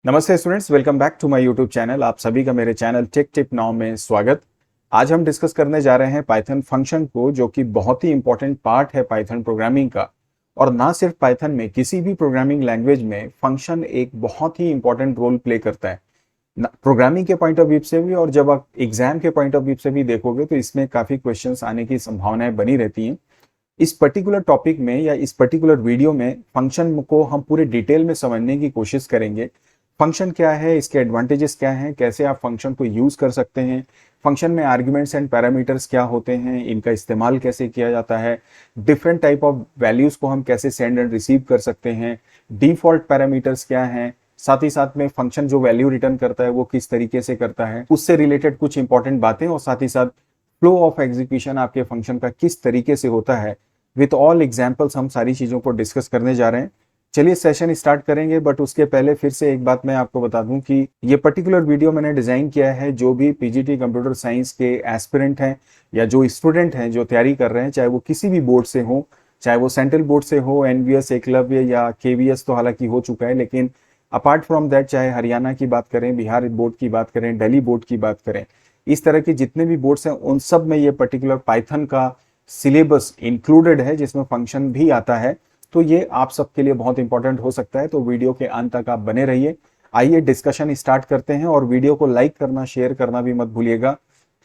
नमस्ते students, welcome back to my YouTube channel. आप सभी का मेरे चैनल टेक टिप नाउ में स्वागत। आज हम डिस्कस करने जा रहे हैं पाइथन फंक्शन को, जो कि बहुत ही इंपॉर्टेंट पार्ट है पाइथन प्रोग्रामिंग का। और ना सिर्फ पाइथन में, किसी भी प्रोग्रामिंग लैंग्वेज में फंक्शन एक बहुत ही इंपॉर्टेंट रोल प्ले करता है, प्रोग्रामिंग के पॉइंट ऑफ व्यू से भी, और जब आप एग्जाम के पॉइंट ऑफ व्यू से भी देखोगे तो इसमें काफी क्वेश्चंस आने की संभावनाएं बनी रहती हैं। इस पर्टिकुलर टॉपिक में या इस पर्टिकुलर वीडियो में फंक्शन को हम पूरे डिटेल में समझने की कोशिश करेंगे। फंक्शन क्या है, इसके एडवांटेजेस क्या हैं, कैसे आप फंक्शन को यूज कर सकते हैं, फंक्शन में आर्ग्यूमेंट्स एंड पैरामीटर्स क्या होते हैं, इनका इस्तेमाल कैसे किया जाता है, डिफरेंट टाइप ऑफ वैल्यूज को हम कैसे सेंड एंड रिसीव कर सकते हैं, डिफॉल्ट पैरामीटर्स क्या हैं, साथ ही साथ में फंक्शन जो वैल्यू रिटर्न करता है वो किस तरीके से करता है, उससे रिलेटेड कुछ इंपॉर्टेंट बातें, और साथ ही साथ फ्लो ऑफ एग्जीक्यूशन आपके फंक्शन का किस तरीके से होता है, विथ ऑल एग्जाम्पल्स हम सारी चीजों को डिस्कस करने जा रहे हैं। चलिए सेशन स्टार्ट करेंगे, बट उसके पहले फिर से एक बात मैं आपको बता दूं कि ये पर्टिकुलर वीडियो मैंने डिजाइन किया है जो भी पीजीटी कंप्यूटर साइंस के एस्पिरेंट हैं या जो स्टूडेंट हैं जो तैयारी कर रहे हैं, चाहे वो किसी भी बोर्ड से हो, चाहे वो सेंट्रल बोर्ड से हो, एनवीएस, एकलव्य या केवीएस तो हालांकि हो चुका है, लेकिन अपार्ट फ्रॉम दैट चाहे हरियाणा की बात करें, बिहार बोर्ड की बात करें, दिल्ली बोर्ड की बात करें, इस तरह के जितने भी बोर्ड्स हैं उन सब में ये पर्टिकुलर पाइथन का सिलेबस इंक्लूडेड है, जिसमें फंक्शन भी आता है। तो ये आप सबके लिए बहुत इंपॉर्टेंट हो सकता है, तो वीडियो के अंत तक आप बने रहिए। आइए डिस्कशन स्टार्ट करते हैं, और वीडियो को लाइक करना, शेयर करना भी मत भूलिएगा।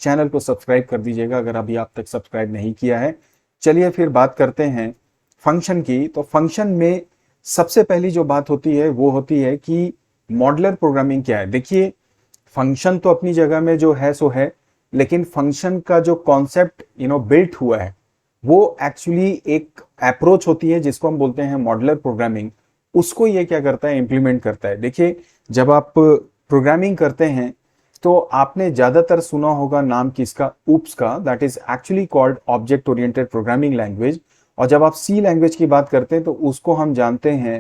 चैनल को सब्सक्राइब कर दीजिएगा अगर अभी आप तक सब्सक्राइब नहीं किया है। चलिए फिर बात करते हैं फंक्शन की। तो फंक्शन में सबसे पहली जो बात होती है वो होती है कि मॉडुलर प्रोग्रामिंग क्या है। देखिए, फंक्शन तो अपनी जगह में जो है सो है, लेकिन फंक्शन का जो कॉन्सेप्ट बिल्ट हुआ है वो एक्चुअली एक अप्रोच होती है जिसको हम बोलते हैं मॉडुलर प्रोग्रामिंग। उसको ये क्या करता है, इंप्लीमेंट करता है। देखिए, जब आप प्रोग्रामिंग करते हैं तो आपने ज्यादातर सुना होगा नाम किसका, ऊप्स का, that is actually called object oriented programming language. और जब आप सी लैंग्वेज की बात करते हैं तो उसको हम जानते हैं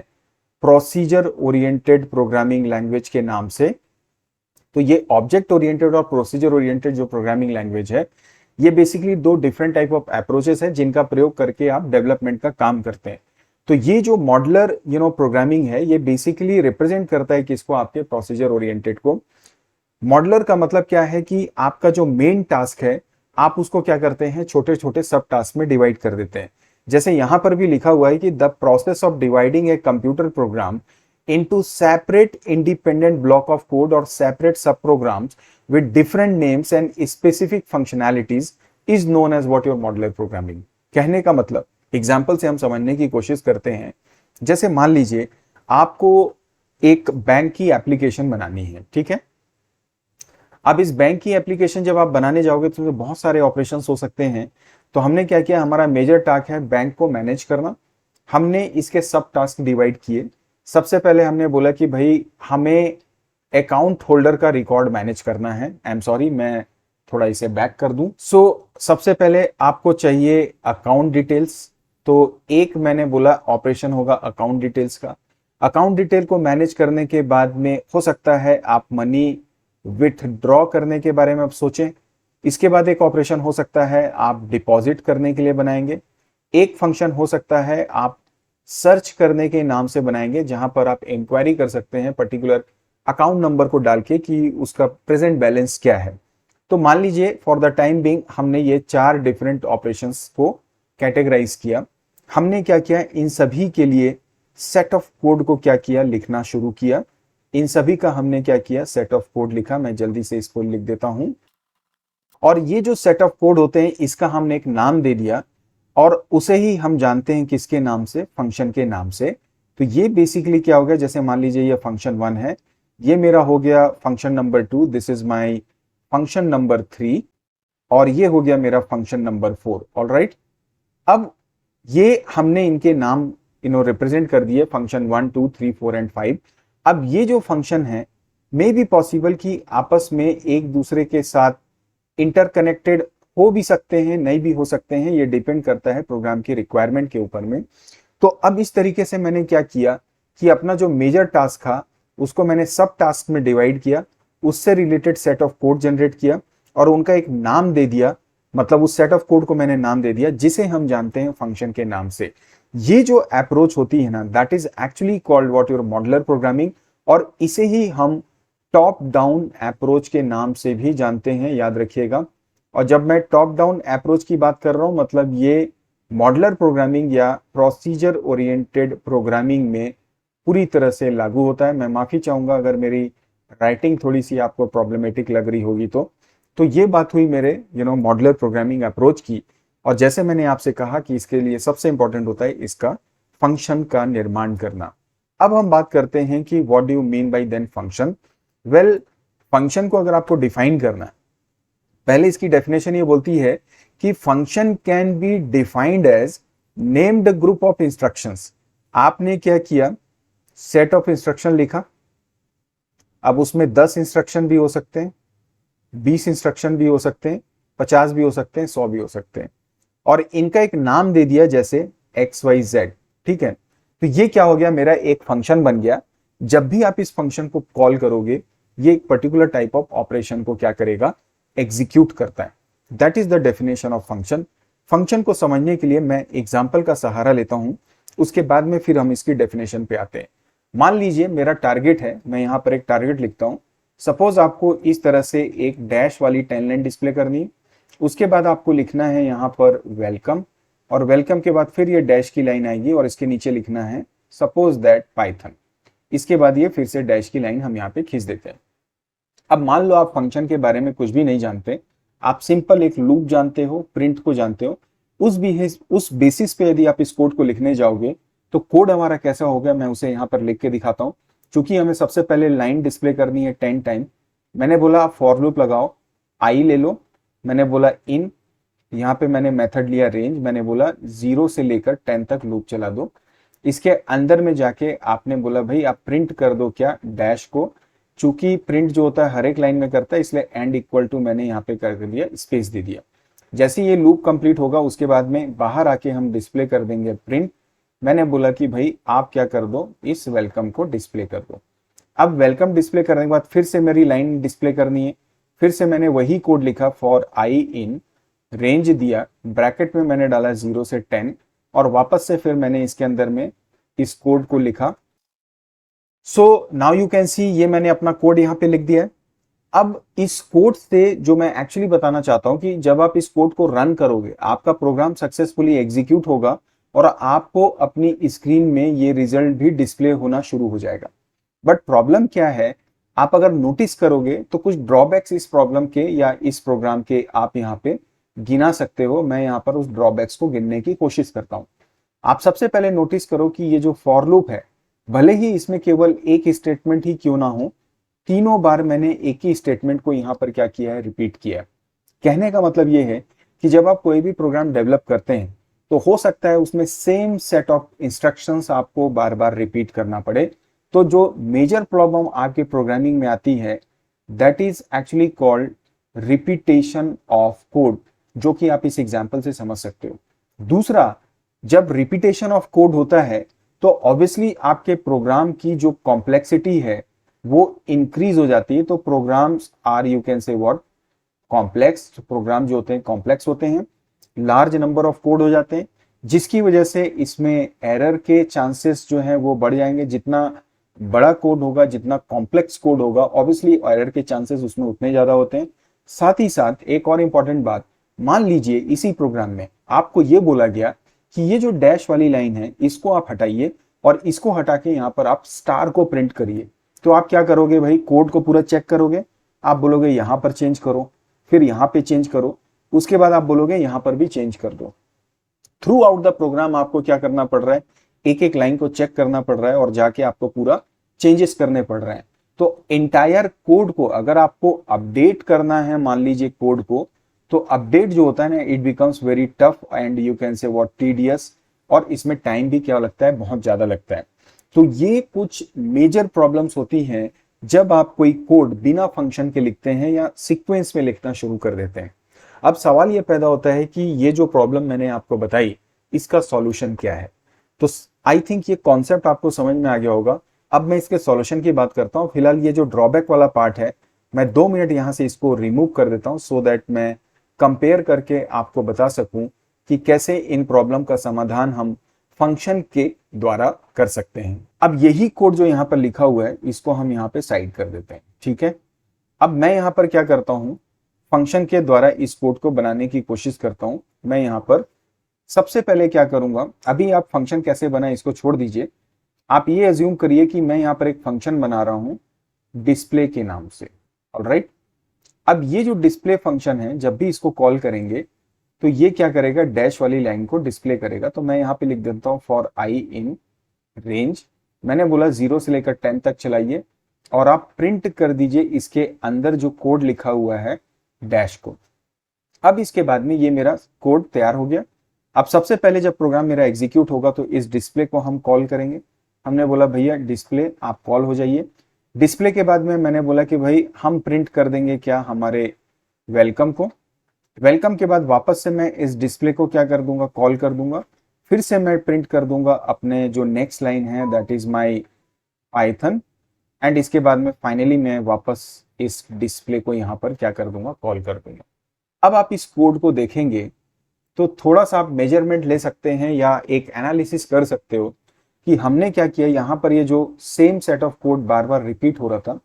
प्रोसीजर ओरिएंटेड प्रोग्रामिंग लैंग्वेज के नाम से। तो ये ऑब्जेक्ट ओरिएंटेड और प्रोसीजर ओरिएंटेड जो प्रोग्रामिंग लैंग्वेज है, ये बेसिकली दो डिफरेंट टाइप ऑफ अप्रोचेस हैं जिनका प्रयोग करके आप डेवलपमेंट का काम करते हैं। तो ये जो मॉडुलर प्रोग्रामिंग है, ये बेसिकली रिप्रेजेंट करता है किसको, आपके प्रोसीजर ओरिएंटेड को। मॉडुलर का मतलब क्या है कि आपका जो मेन टास्क है आप उसको क्या करते हैं, छोटे छोटे सब टास्क में डिवाइड कर देते हैं। जैसे यहां पर भी लिखा हुआ है कि the process of dividing a computer program into separate independent block of code or separate subprograms with different names and specific functionalities is known as what your modular programming। कहने का मतलब, एग्जाम्पल से हम समझने की कोशिश करते हैं। जैसे मान लीजिए आपको एक बैंक की एप्लीकेशन बनानी है, ठीक है। अब इस बैंक की एप्लीकेशन जब आप बनाने जाओगे तो बहुत सारे ऑपरेशंस हो सकते हैं। तो हमने क्या किया, हमारा मेजर टास्क है बैंक को मैनेज करना। हमने इसके सब टास्क डिवाइड किए। सबसे पहले हमने बोला कि भाई हमें अकाउंट होल्डर का रिकॉर्ड मैनेज करना है। आई एम सॉरी, मैं थोड़ा इसे बैक कर दूं। सबसे पहले आपको चाहिए अकाउंट डिटेल्स। तो एक मैंने बोला ऑपरेशन होगा अकाउंट डिटेल्स का। अकाउंट डिटेल को मैनेज करने के बाद में हो सकता है आप मनी विथड्रॉ करने के बारे में आप सोचें। इसके बाद एक ऑपरेशन हो सकता है आप डिपॉजिट करने के लिए बनाएंगे। एक फंक्शन हो सकता है आप सर्च करने के नाम से बनाएंगे, जहां पर आप इंक्वायरी कर सकते हैं पर्टिकुलर अकाउंट नंबर को डाल के कि उसका प्रेजेंट बैलेंस क्या है। तो मान लीजिए फॉर द टाइम बिंग हमने ये 4 डिफरेंट ऑपरेशंस को कैटेगराइज किया। हमने क्या किया, इन सभी के लिए सेट ऑफ कोड को क्या किया, लिखना शुरू किया। इन सभी का हमने क्या किया, सेट ऑफ कोड लिखा। मैं जल्दी से इसको लिख देता हूं। और ये जो सेट ऑफ कोड होते हैं इसका हमने एक नाम दे दिया, और उसे ही हम जानते हैं किसके नाम से, फंक्शन के नाम से। तो ये बेसिकली क्या हो गया, जैसे मान लीजिए ये फंक्शन 1 है, ये मेरा हो गया function number 2, this is my function number 3, और ये हो गया मेरा फंक्शन नंबर 4। ऑलराइट, अब ये हमने इनके नाम रिप्रेजेंट कर दिए, फंक्शन 1, 2, 3, 4 एंड 5। अब ये जो फंक्शन है मे बी पॉसिबल कि आपस में एक दूसरे के साथ इंटरकनेक्टेड हो भी सकते हैं, नहीं भी हो सकते हैं, ये डिपेंड करता है प्रोग्राम की रिक्वायरमेंट के ऊपर में। तो अब इस तरीके से मैंने क्या किया कि अपना जो मेजर टास्क था उसको मैंने सब टास्क में डिवाइड किया, उससे related set of code generate किया और उनका एक नाम दे दिया। मतलब उस सेट ऑफ कोड को मैंने नाम दे दिया जिसे हम जानते हैं फंक्शन के नाम से। ये जो अप्रोच होती है ना, that is actually called what your modular programming. और इसे ही हम टॉप डाउन अप्रोच के नाम से भी जानते हैं, याद रखिएगा। और जब मैं टॉप डाउन अप्रोच की बात कर रहा हूं, मतलब ये मॉडुलर प्रोग्रामिंग या प्रोसीजर ओरिएंटेड प्रोग्रामिंग में पूरी तरह से लागू होता है। मैं माफी चाहूंगा अगर मेरी राइटिंग थोड़ी सी आपको प्रॉब्लमेटिक लग रही होगी तो ये बात हुई मेरे मॉडुलर प्रोग्रामिंग अप्रोच की। और जैसे मैंने आपसे कहा कि इसके लिए सबसे इंपॉर्टेंट होता है इसका फंक्शन का निर्माण करना। अब हम बात करते हैं कि what do you mean by then function. Well, function को अगर आपको डिफाइन करना है, पहले इसकी डेफिनेशन ये बोलती है कि function can be defined as named group of instructions. आपने क्या किया, सेट ऑफ इंस्ट्रक्शन लिखा। अब उसमें 10 इंस्ट्रक्शन भी हो सकते हैं, 20 इंस्ट्रक्शन भी हो सकते हैं, 50 भी हो सकते हैं, 100 भी हो सकते हैं, और इनका एक नाम दे दिया जैसे XYZ। ठीक है, तो ये क्या हो गया, मेरा एक फंक्शन बन गया। जब भी आप इस फंक्शन को कॉल करोगे, ये एक पर्टिकुलर टाइप ऑफ ऑपरेशन को क्या करेगा, एग्जीक्यूट करता है। That is the definition of function. Function को समझने के लिए मैं एग्जाम्पल का सहारा लेता हूं, उसके बाद में फिर हम इसकी डेफिनेशन पे आते हैं। मान लीजिए मेरा टारगेट है, मैं यहां पर एक टारगेट लिखता हूं। सपोज आपको इस तरह से एक डैश वाली 10 लाइन डिस्प्ले करनी है। उसके बाद आपको लिखना है यहां पर वेलकम, और वेलकम के बाद फिर ये डैश की लाइन आएगी और इसके नीचे लिखना है सपोज दैट पाइथन। इसके बाद ये फिर से डैश की लाइन हम यहाँ पे खींच देते हैं। अब मान लो आप फंक्शन के बारे में कुछ भी नहीं जानते, आप सिंपल एक लूप जानते हो, प्रिंट को जानते हो। उस बेसिस पे यदि आप इस कोड को लिखने जाओगे तो कोड हमारा कैसा होगा, मैं उसे यहाँ पर लिख के दिखाता हूँ। क्योंकि हमें सबसे पहले लाइन डिस्प्ले करनी है 10 टाइम। मैंने बोला आप फॉर लूप लगाओ, आई ले लो, मैंने बोला इन, यहाँ पे मैंने मेथड लिया रेंज, मैंने बोला 0 से लेकर 10 तक लूप चला दो। इसके अंदर में जाके आपने बोला भाई आप प्रिंट कर दो क्या, डैश को। चूंकि प्रिंट जो होता है हर एक लाइन में करता है, इसलिए एंड इक्वल टू मैंने यहाँ पे कर दिया, स्पेस दे दिया। जैसे ये लूप कंप्लीट होगा उसके बाद में बाहर आके हम डिस्प्ले कर देंगे प्रिंट। मैंने बोला कि भाई आप क्या कर दो, इस वेलकम को डिस्प्ले कर दो। अब वेलकम डिस्प्ले करने के बाद फिर से मेरी लाइन डिस्प्ले करनी है। फिर से मैंने वही कोड लिखा, फॉर आई इन, रेंज दिया, ब्रैकेट में मैंने डाला 0 से 10, और वापस से फिर मैंने इसके अंदर में इस कोड को लिखा। सो नाउ यू कैन सी, ये मैंने अपना कोड यहाँ पे लिख दिया है। अब इस कोड से जो मैं एक्चुअली बताना चाहता हूं कि जब आप इस कोड को रन करोगे, आपका प्रोग्राम सक्सेसफुली एग्जीक्यूट होगा और आपको अपनी स्क्रीन में ये रिजल्ट भी डिस्प्ले होना शुरू हो जाएगा। बट प्रॉब्लम क्या है, आप अगर नोटिस करोगे तो कुछ ड्रॉबैक्स इस प्रॉब्लम के या इस प्रोग्राम के आप यहाँ पे गिना सकते हो। मैं यहाँ पर उस ड्रॉबैक्स को गिनने की कोशिश करता हूं। आप सबसे पहले नोटिस करो कि ये जो फॉर लूप है, भले ही इसमें केवल एक स्टेटमेंट ही क्यों ना हो, तीनों बार मैंने एक ही स्टेटमेंट को यहाँ पर क्या किया है, रिपीट किया है। कहने का मतलब ये है कि जब आप कोई भी प्रोग्राम डेवलप करते हैं तो हो सकता है उसमें सेम सेट ऑफ इंस्ट्रक्शंस आपको बार बार रिपीट करना पड़े। तो जो मेजर प्रॉब्लम आपके प्रोग्रामिंग में आती है, that is actually called repetition of code, जो कि आप इस एग्जाम्पल से समझ सकते हो। दूसरा, जब रिपीटेशन ऑफ कोड होता है तो ऑब्वियसली आपके प्रोग्राम की जो कॉम्प्लेक्सिटी है वो इंक्रीज हो जाती है। तो programs are, you can say what, complex. Program जो होते हैं कॉम्प्लेक्स होते हैं, लार्ज नंबर ऑफ कोड हो जाते हैं, जिसकी वजह से इसमें एरर के चांसेस जो हैं वो बढ़ जाएंगे। जितना बड़ा कोड होगा, जितना कॉम्प्लेक्स कोड होगा, ऑब्वियसली एरर के चांसेस उसमें उतने ज्यादा होते हैं। साथ ही साथ एक और इंपॉर्टेंट बात, मान लीजिए इसी प्रोग्राम में आपको ये बोला गया कि ये जो डैश वाली लाइन है इसको आप हटाइए और इसको हटा के यहाँ पर आप स्टार को प्रिंट करिए। तो आप क्या करोगे भाई, कोड को पूरा चेक करोगे, आप बोलोगे यहां पर चेंज करो, फिर यहां पे चेंज करो, उसके बाद आप बोलोगे यहां पर भी चेंज कर दो। थ्रू आउट द प्रोग्राम आपको क्या करना पड़ रहा है, एक एक लाइन को चेक करना पड़ रहा है और जाके आपको पूरा चेंजेस करने पड़ रहे हैं। तो एंटायर कोड को अगर आपको अपडेट करना है, मान लीजिए कोड को, तो अपडेट जो होता है ना, it becomes very tough and you can say what tedious, और इसमें टाइम भी क्या लगता है, बहुत ज्यादा लगता है। तो ये कुछ मेजर प्रॉब्लम्स होती हैं जब आप कोई कोड बिना फंक्शन के लिखते हैं या सीक्वेंस में लिखना शुरू कर देते हैं। अब सवाल ये पैदा होता है कि ये जो प्रॉब्लम मैंने आपको बताई, इसका सॉल्यूशन क्या है। तो आई थिंक ये कॉन्सेप्ट आपको समझ में आ गया होगा। अब मैं इसके सॉल्यूशन की बात करता हूँ। फिलहाल ये जो ड्रॉबैक वाला पार्ट है, मैं 2 मिनट यहां से इसको रिमूव कर देता हूं, सो दैट मैं कंपेयर करके आपको बता सकूं कि कैसे इन प्रॉब्लम का समाधान हम फंक्शन के द्वारा कर सकते हैं। अब यही कोड जो यहाँ पर लिखा हुआ है इसको हम यहाँ पे साइड कर देते हैं, ठीक है। अब मैं यहाँ पर क्या करता हूँ, फंक्शन के द्वारा इस कोड को बनाने की कोशिश करता हूँ। मैं यहाँ पर सबसे पहले क्या करूंगा, अभी आप फंक्शन कैसे बनाए इसको छोड़ दीजिए, आप ये अज्यूम करिए कि मैं यहाँ पर एक फंक्शन बना रहा हूँ डिस्प्ले के नाम से। ऑलराइट, अब ये जो डिस्प्ले फंक्शन है जब भी इसको कॉल करेंगे तो ये क्या करेगा, डैश वाली लाइन को डिस्प्ले करेगा। तो मैं यहाँ पे लिख देता हूँ फॉर आई इन रेंज, मैंने बोला 0 से लेकर 10 तक चलाइए और आप प्रिंट कर दीजिए इसके अंदर जो कोड लिखा हुआ है डैश को। अब इसके बाद में ये मेरा कोड तैयार हो गया। अब सबसे पहले जब प्रोग्राम मेरा एग्जीक्यूट होगा तो इस डिस्प्ले को हम कॉल करेंगे। हमने बोला भैया डिस्प्ले आप कॉल हो जाइए। डिस्प्ले के बाद में मैंने बोला कि भाई हम प्रिंट कर देंगे क्या, हमारे वेलकम को। वेलकम के बाद वापस से मैं इस डिस्प्ले को क्या कर दूंगा, कॉल कर दूंगा। फिर से मैं प्रिंट कर दूंगा अपने जो नेक्स्ट लाइन है that is my Python, and इसके बाद में फाइनली मैं वापस इस डिस्प्ले को यहाँ पर क्या कर दूंगा, कॉल कर दूंगा। अब आप इस कोड को देखेंगे तो थोड़ा सा आप मेजरमेंट ले सकते हैं या एक एनालिसिस कर सकते हो कि हमने क्या किया। यहाँ पर ये जो same set of code bar bar repeat हो रहा था,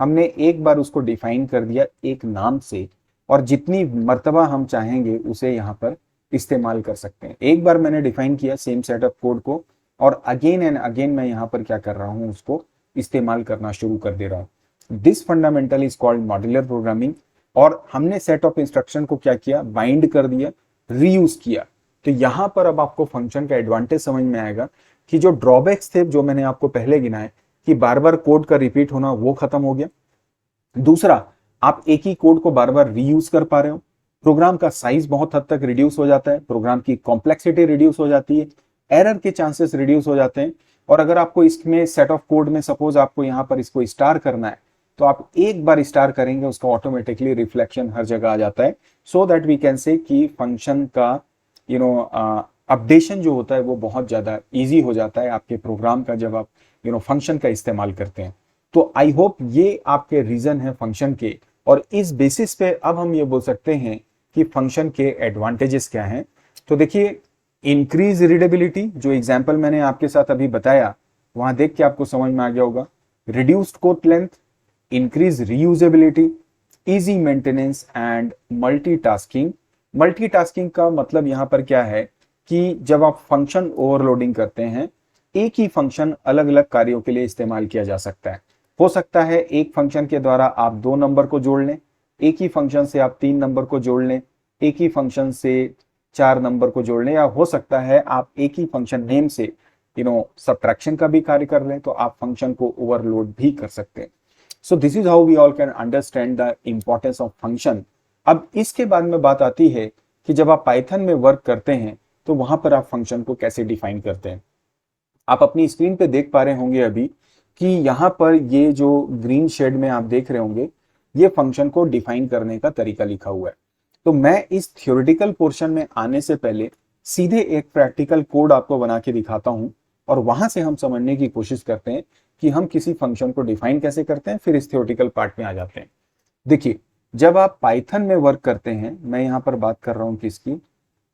हमने एक बार उसको डिफाइन कर दिया एक नाम से, और जितनी मर्तबा हम चाहेंगे उसे यहाँ पर इस्तेमाल कर सकते हैं। एक बार मैंने डिफाइन किया सेम सेट ऑफ कोड को और अगेन एंड अगेन मैं यहाँ पर क्या कर रहा हूँ, उसको इस्तेमाल करना शुरू कर दे रहा हूँ। This fundamental is called modular programming. और हमने सेट ऑफ इंस्ट्रक्शन को क्या किया, बाइंड कर दिया, रीयूज किया। तो यहाँ पर अब आपको फंक्शन का एडवांटेज समझ में आएगा कि जो ड्रॉबैक्स थे जो मैंने आपको पहले गिनाए कि बार बार कोड का रिपीट होना, वो खत्म हो गया। दूसरा, आप एक ही कोड को बार बार रीयूज कर पा रहे हो। प्रोग्राम का साइज बहुत हद तक रिड्यूस हो जाता है, प्रोग्राम की कॉम्प्लेक्सिटी रिड्यूस हो जाती है, एरर के चांसेस रिड्यूस हो जाते हैं। और अगर आपको इसमें सेट ऑफ कोड में सपोज आपको यहाँ पर इसको स्टार करना है तो आप एक बार स्टार करेंगे उसका ऑटोमेटिकली रिफ्लेक्शन हर जगह आ जाता है। So that we can say कि फंक्शन का अपडेशन जो होता है वो बहुत ज्यादा इजी हो जाता है आपके प्रोग्राम का जब आप फंक्शन का इस्तेमाल करते हैं। तो आई होप ये आपके रीजन है फंक्शन के, और इस बेसिस पे अब हम ये बोल सकते हैं कि फंक्शन के एडवांटेजेस क्या हैं। तो देखिए, इंक्रीज रीडेबिलिटी, जो एग्जाम्पल मैंने आपके साथ अभी बताया वहां देख के आपको समझ में आ गया होगा। Reduced code length, increase reusability, easy maintenance and multitasking. Multitasking का मतलब यहाँ पर क्या है कि जब आप फंक्शन ओवरलोडिंग करते हैं, एक ही फंक्शन अलग अलग कार्यों के लिए इस्तेमाल किया जा सकता है। हो सकता है एक फंक्शन के द्वारा आप 2 नंबर को जोड़ लें, एक ही फंक्शन से आप 3 नंबर को जोड़ लें, एक ही फंक्शन से 4 नंबर को जोड़ लें, या हो सकता है आप एक ही फंक्शन नेम से सब्ट्रैक्शन का भी कार्य कर लें, तो आप फंक्शन को ओवरलोड भी कर सकते हैं। So this is how we all can understand the importance of function. अब इसके बाद में बात आती है कि जब आप पाइथन में वर्क करते हैं तो वहां पर आप फंक्शन को कैसे डिफाइन करते हैं। आप अपनी स्क्रीन पे देख पा रहे होंगे अभी कि यहाँ पर ये जो ग्रीन शेड में आप देख रहे होंगे, ये फंक्शन को डिफाइन करने का तरीका लिखा हुआ है। तो मैं इस थ्योरेटिकल पोर्शन में आने से पहले सीधे एक प्रैक्टिकल कोड आपको बना के दिखाता हूं, और वहां से हम समझने की कोशिश करते हैं कि हम किसी फंक्शन को डिफाइन कैसे करते हैं, फिर इस थ्योरेटिकल पार्ट में आ जाते हैं। देखिए, जब आप पाइथन में वर्क करते हैं, मैं यहाँ पर बात कर रहा हूँ किसकी,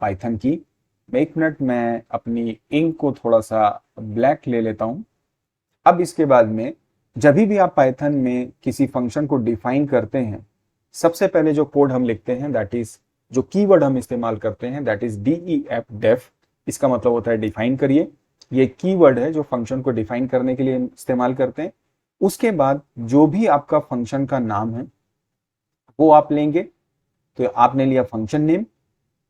पाइथन की। एक मिनट, मैं अपनी इंक को थोड़ा सा ब्लैक ले लेता हूं। अब इसके बाद में जब भी आप पाइथन में किसी फंक्शन को डिफाइन करते हैं, सबसे पहले जो कोड हम लिखते हैं दैट इज, जो कीवर्ड हम इस्तेमाल करते हैं दैट इज DEF डेफ। इसका मतलब होता है डिफाइन करिए। ये कीवर्ड है जो फंक्शन को डिफाइन करने के लिए इस्तेमाल करते हैं। उसके बाद जो भी आपका फंक्शन का नाम है वो आप लेंगे। तो आपने लिया फंक्शन नेम,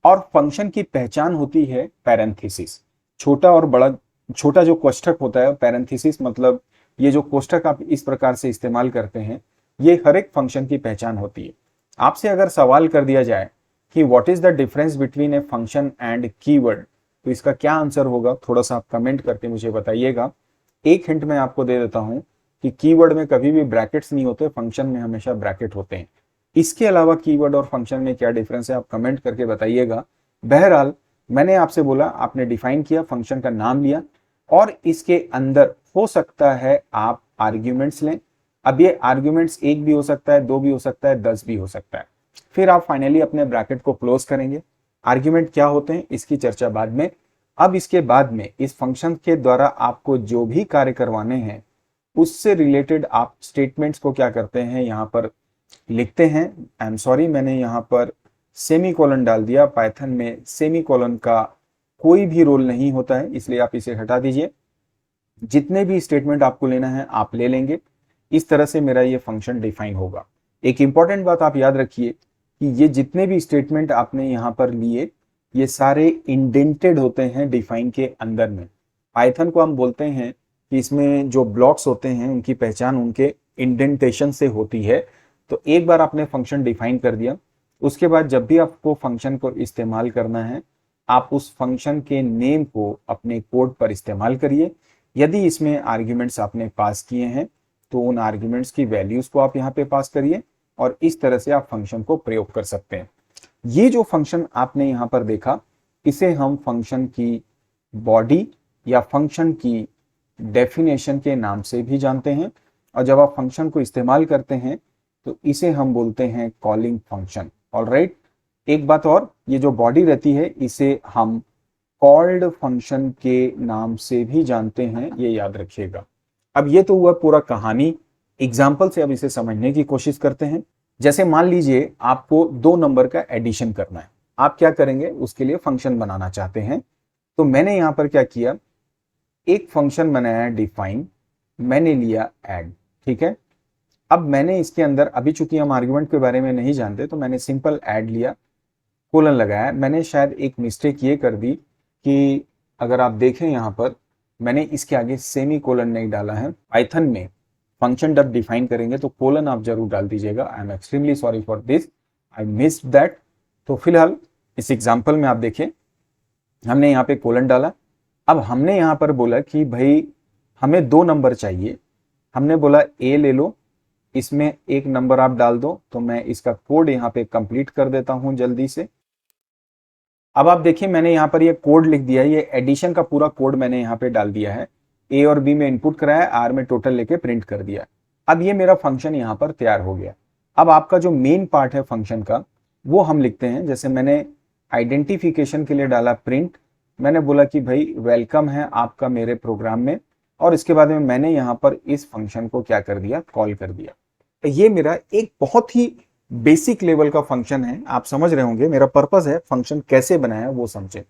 और फंक्शन की पहचान होती है पैरेंथेसिस। छोटा और बड़ा, छोटा जो कोष्ठक होता है पैरेंथेसिस, मतलब ये जो कोष्ठक आप इस प्रकार से इस्तेमाल करते हैं, ये हर एक फंक्शन की पहचान होती है। आपसे अगर सवाल कर दिया जाए कि what is the difference between a function and keyword, तो इसका क्या आंसर होगा, थोड़ा सा आप कमेंट करके मुझे बताइएगा। एक हिंट मैं आपको दे देता हूं कि कीवर्ड में कभी भी ब्रैकेट्स नहीं होते, फंक्शन में हमेशा ब्रैकेट होते हैं। इसके अलावा कीवर्ड और फंक्शन में क्या डिफरेंस है आप कमेंट करके बताइएगा। बहरहाल, मैंने आपसे बोला, आपने डिफाइन किया, फंक्शन का नाम लिया, और इसके अंदर हो सकता है आप आर्ग्यूमेंट्स लें। अब ये आर्ग्यूमेंट्स 1 भी हो सकता है, 2 भी हो सकता है, 10 भी हो सकता है। फिर आप फाइनली अपने ब्रैकेट को क्लोज करेंगे। आर्ग्यूमेंट क्या होते हैं इसकी चर्चा बाद में। अब इसके बाद में इस फंक्शन के द्वारा आपको जो भी कार्य करवाने हैं उससे रिलेटेड आप स्टेटमेंट्स को क्या करते हैं यहाँ पर लिखते हैं। आई एम सॉरी, मैंने यहाँ पर सेमीकोलन डाल दिया। पाइथन में सेमीकोलन का कोई भी रोल नहीं होता है, इसलिए आप इसे हटा दीजिए। जितने भी स्टेटमेंट आपको लेना है आप ले लेंगे। इस तरह से मेरा ये फंक्शन डिफाइन होगा। एक इंपॉर्टेंट बात आप याद रखिए कि ये जितने भी स्टेटमेंट आपने यहाँ पर लिए ये सारे इंडेंटेड होते हैं डिफाइन के अंदर में। पाइथन को हम बोलते हैं कि इसमें जो ब्लॉक्स होते हैं उनकी पहचान उनके इंडेंटेशन से होती है। तो एक बार आपने फंक्शन डिफाइन कर दिया, उसके बाद जब भी आपको फंक्शन को इस्तेमाल करना है आप उस फंक्शन के नेम को अपने कोड पर इस्तेमाल करिए। यदि इसमें आर्ग्यूमेंट्स आपने पास किए हैं तो उन आर्ग्यूमेंट्स की वैल्यूज को आप यहाँ पे पास करिए और इस तरह से आप फंक्शन को प्रयोग कर सकते हैं। ये जो फंक्शन आपने यहाँ पर देखा इसे हम फंक्शन की बॉडी या फंक्शन की डेफिनेशन के नाम से भी जानते हैं, और जब आप फंक्शन को इस्तेमाल करते हैं तो इसे हम बोलते हैं कॉलिंग फंक्शन। ऑलराइट, एक बात और, ये जो बॉडी रहती है इसे हम कॉल्ड फंक्शन के नाम से भी जानते हैं, ये याद रखिएगा। अब ये तो हुआ पूरा कहानी। एग्जाम्पल से अब इसे समझने की कोशिश करते हैं। जैसे मान लीजिए आपको 2 नंबर का एडिशन करना है, आप क्या करेंगे, उसके लिए फंक्शन बनाना चाहते हैं। तो मैंने यहां पर क्या किया, एक फंक्शन बनाया डिफाइन, मैंने लिया ऐड। ठीक है, अब मैंने इसके अंदर, अभी चूंकि हम आर्गुमेंट के बारे में नहीं जानते तो मैंने सिंपल ऐड लिया, कोलन लगाया। मैंने शायद एक मिस्टेक ये कर दी कि अगर आप देखें यहां पर मैंने इसके आगे सेमी कोलन नहीं डाला है। पाइथन में फंक्शन जब डिफाइन करेंगे तो कोलन आप जरूर डाल दीजिएगा। I am extremely sorry for this, I missed that. तो फिलहाल इस एग्जाम्पल में आप देखें हमने यहाँ पे कोलन डाला। अब हमने यहाँ पर बोला कि भाई हमें 2 नंबर चाहिए। हमने बोला ए ले लो, इसमें एक नंबर आप डाल दो। तो मैं इसका कोड यहाँ पे कंप्लीट कर देता हूं जल्दी से। अब आप देखिए मैंने यहाँ पर ये कोड लिख दिया है, ये एडिशन का पूरा कोड मैंने यहाँ पे डाल दिया है। ए और बी में इनपुट कराया, आर में टोटल लेके प्रिंट कर दिया। अब ये मेरा फंक्शन यहाँ पर तैयार हो गया। अब आपका जो मेन पार्ट है फंक्शन का वो हम लिखते हैं। जैसे मैंने आइडेंटिफिकेशन के लिए डाला प्रिंट, मैंने बोला कि भाई वेलकम है आपका मेरे प्रोग्राम में, और इसके बाद में मैंने यहाँ पर इस फंक्शन को क्या कर दिया, कॉल कर दिया। तो ये मेरा एक बहुत ही बेसिक लेवल का फंक्शन है। आप समझ रहे होंगे मेरा पर्पस है फंक्शन कैसे बनाया वो समझे।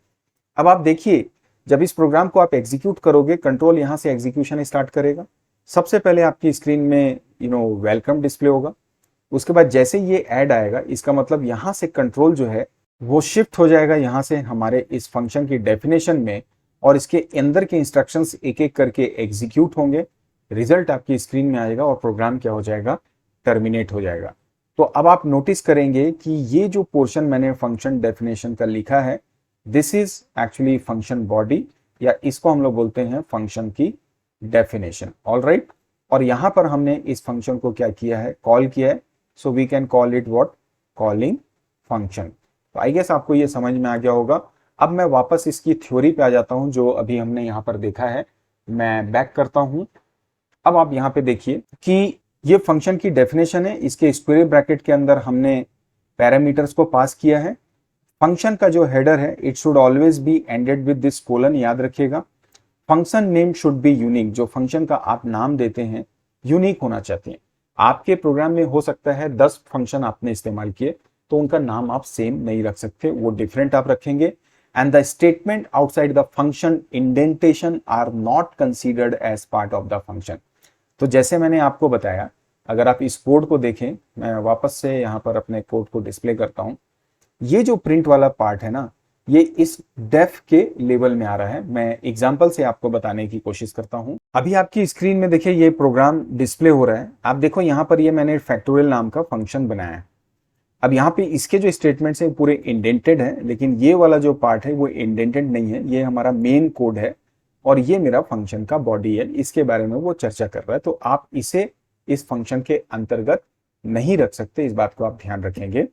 अब आप देखिए जब इस प्रोग्राम को आप एग्जीक्यूट करोगे, कंट्रोल यहां से एग्जीक्यूशन स्टार्ट करेगा। सबसे पहले आपकी स्क्रीन में वेलकम डिस्प्ले होगा। उसके बाद जैसे ये ऐड आएगा इसका मतलब यहां से कंट्रोल जो है वो शिफ्ट हो जाएगा यहां से हमारे इस फंक्शन की डेफिनेशन में, और इसके अंदर के इंस्ट्रक्शंस एक एक करके एग्जीक्यूट होंगे। रिजल्ट आपकी स्क्रीन में आएगा और प्रोग्राम क्या हो जाएगा, टर्मिनेट हो जाएगा। तो अब आप नोटिस करेंगे कि ये जो पोर्शन मैंने फंक्शन डेफिनेशन का लिखा है this is actually function body, या इसको हम लोग बोलते हैं फंक्शन की डेफिनेशन। ऑलराइट, और यहां पर हमने इस फंक्शन को क्या किया है, कॉल किया है। So we can call it what, calling function. तो आई गेस आपको ये समझ में आ गया होगा। अब मैं वापस इसकी थ्योरी पे आ जाता हूं जो अभी हमने यहाँ पर देखा है। मैं बैक करता हूं। अब आप यहाँ पे देखिए कि ये फंक्शन की डेफिनेशन है, इसके स्क्वायर ब्रैकेट के अंदर हमने पैरामीटर्स को पास किया है। फंक्शन का जो हेडर है it should always be ended with this colon, याद रखिएगा। Function name should be unique, जो फंक्शन का आप नाम देते हैं यूनिक होना चाहते हैं। आपके प्रोग्राम में हो सकता है 10 फंक्शन आपने इस्तेमाल किए तो उनका नाम आप सेम नहीं रख सकते, वो डिफरेंट आप रखेंगे। And the statement outside the function indentation are not considered as part of the function. तो जैसे मैंने आपको बताया, अगर आप इस कोड को देखें, मैं वापस से यहाँ पर अपने कोड को डिस्प्ले करता हूँ। ये जो प्रिंट वाला पार्ट है ना, ये इस डेफ के लेवल में आ रहा है। मैं एग्जांपल से आपको बताने की कोशिश करता हूँ। अभी आपकी स्क्रीन में देखिए ये प्रोग्राम डिस्प्ले हो रहा है। आप देखो यहाँ पर ये मैंने फैक्टोरियल नाम का फंक्शन बनाया है। अब यहाँ पे इसके जो स्टेटमेंट्स हैं पूरे इंडेंटेड है, लेकिन ये वाला जो पार्ट है वो इंडेंटेड नहीं है। ये हमारा मेन कोड है और ये मेरा फंक्शन का बॉडी है, इसके बारे में वो चर्चा कर रहा है। तो आप इसे इस फंक्शन के अंतर्गत नहीं रख सकते, इस बात को आप ध्यान रखेंगे।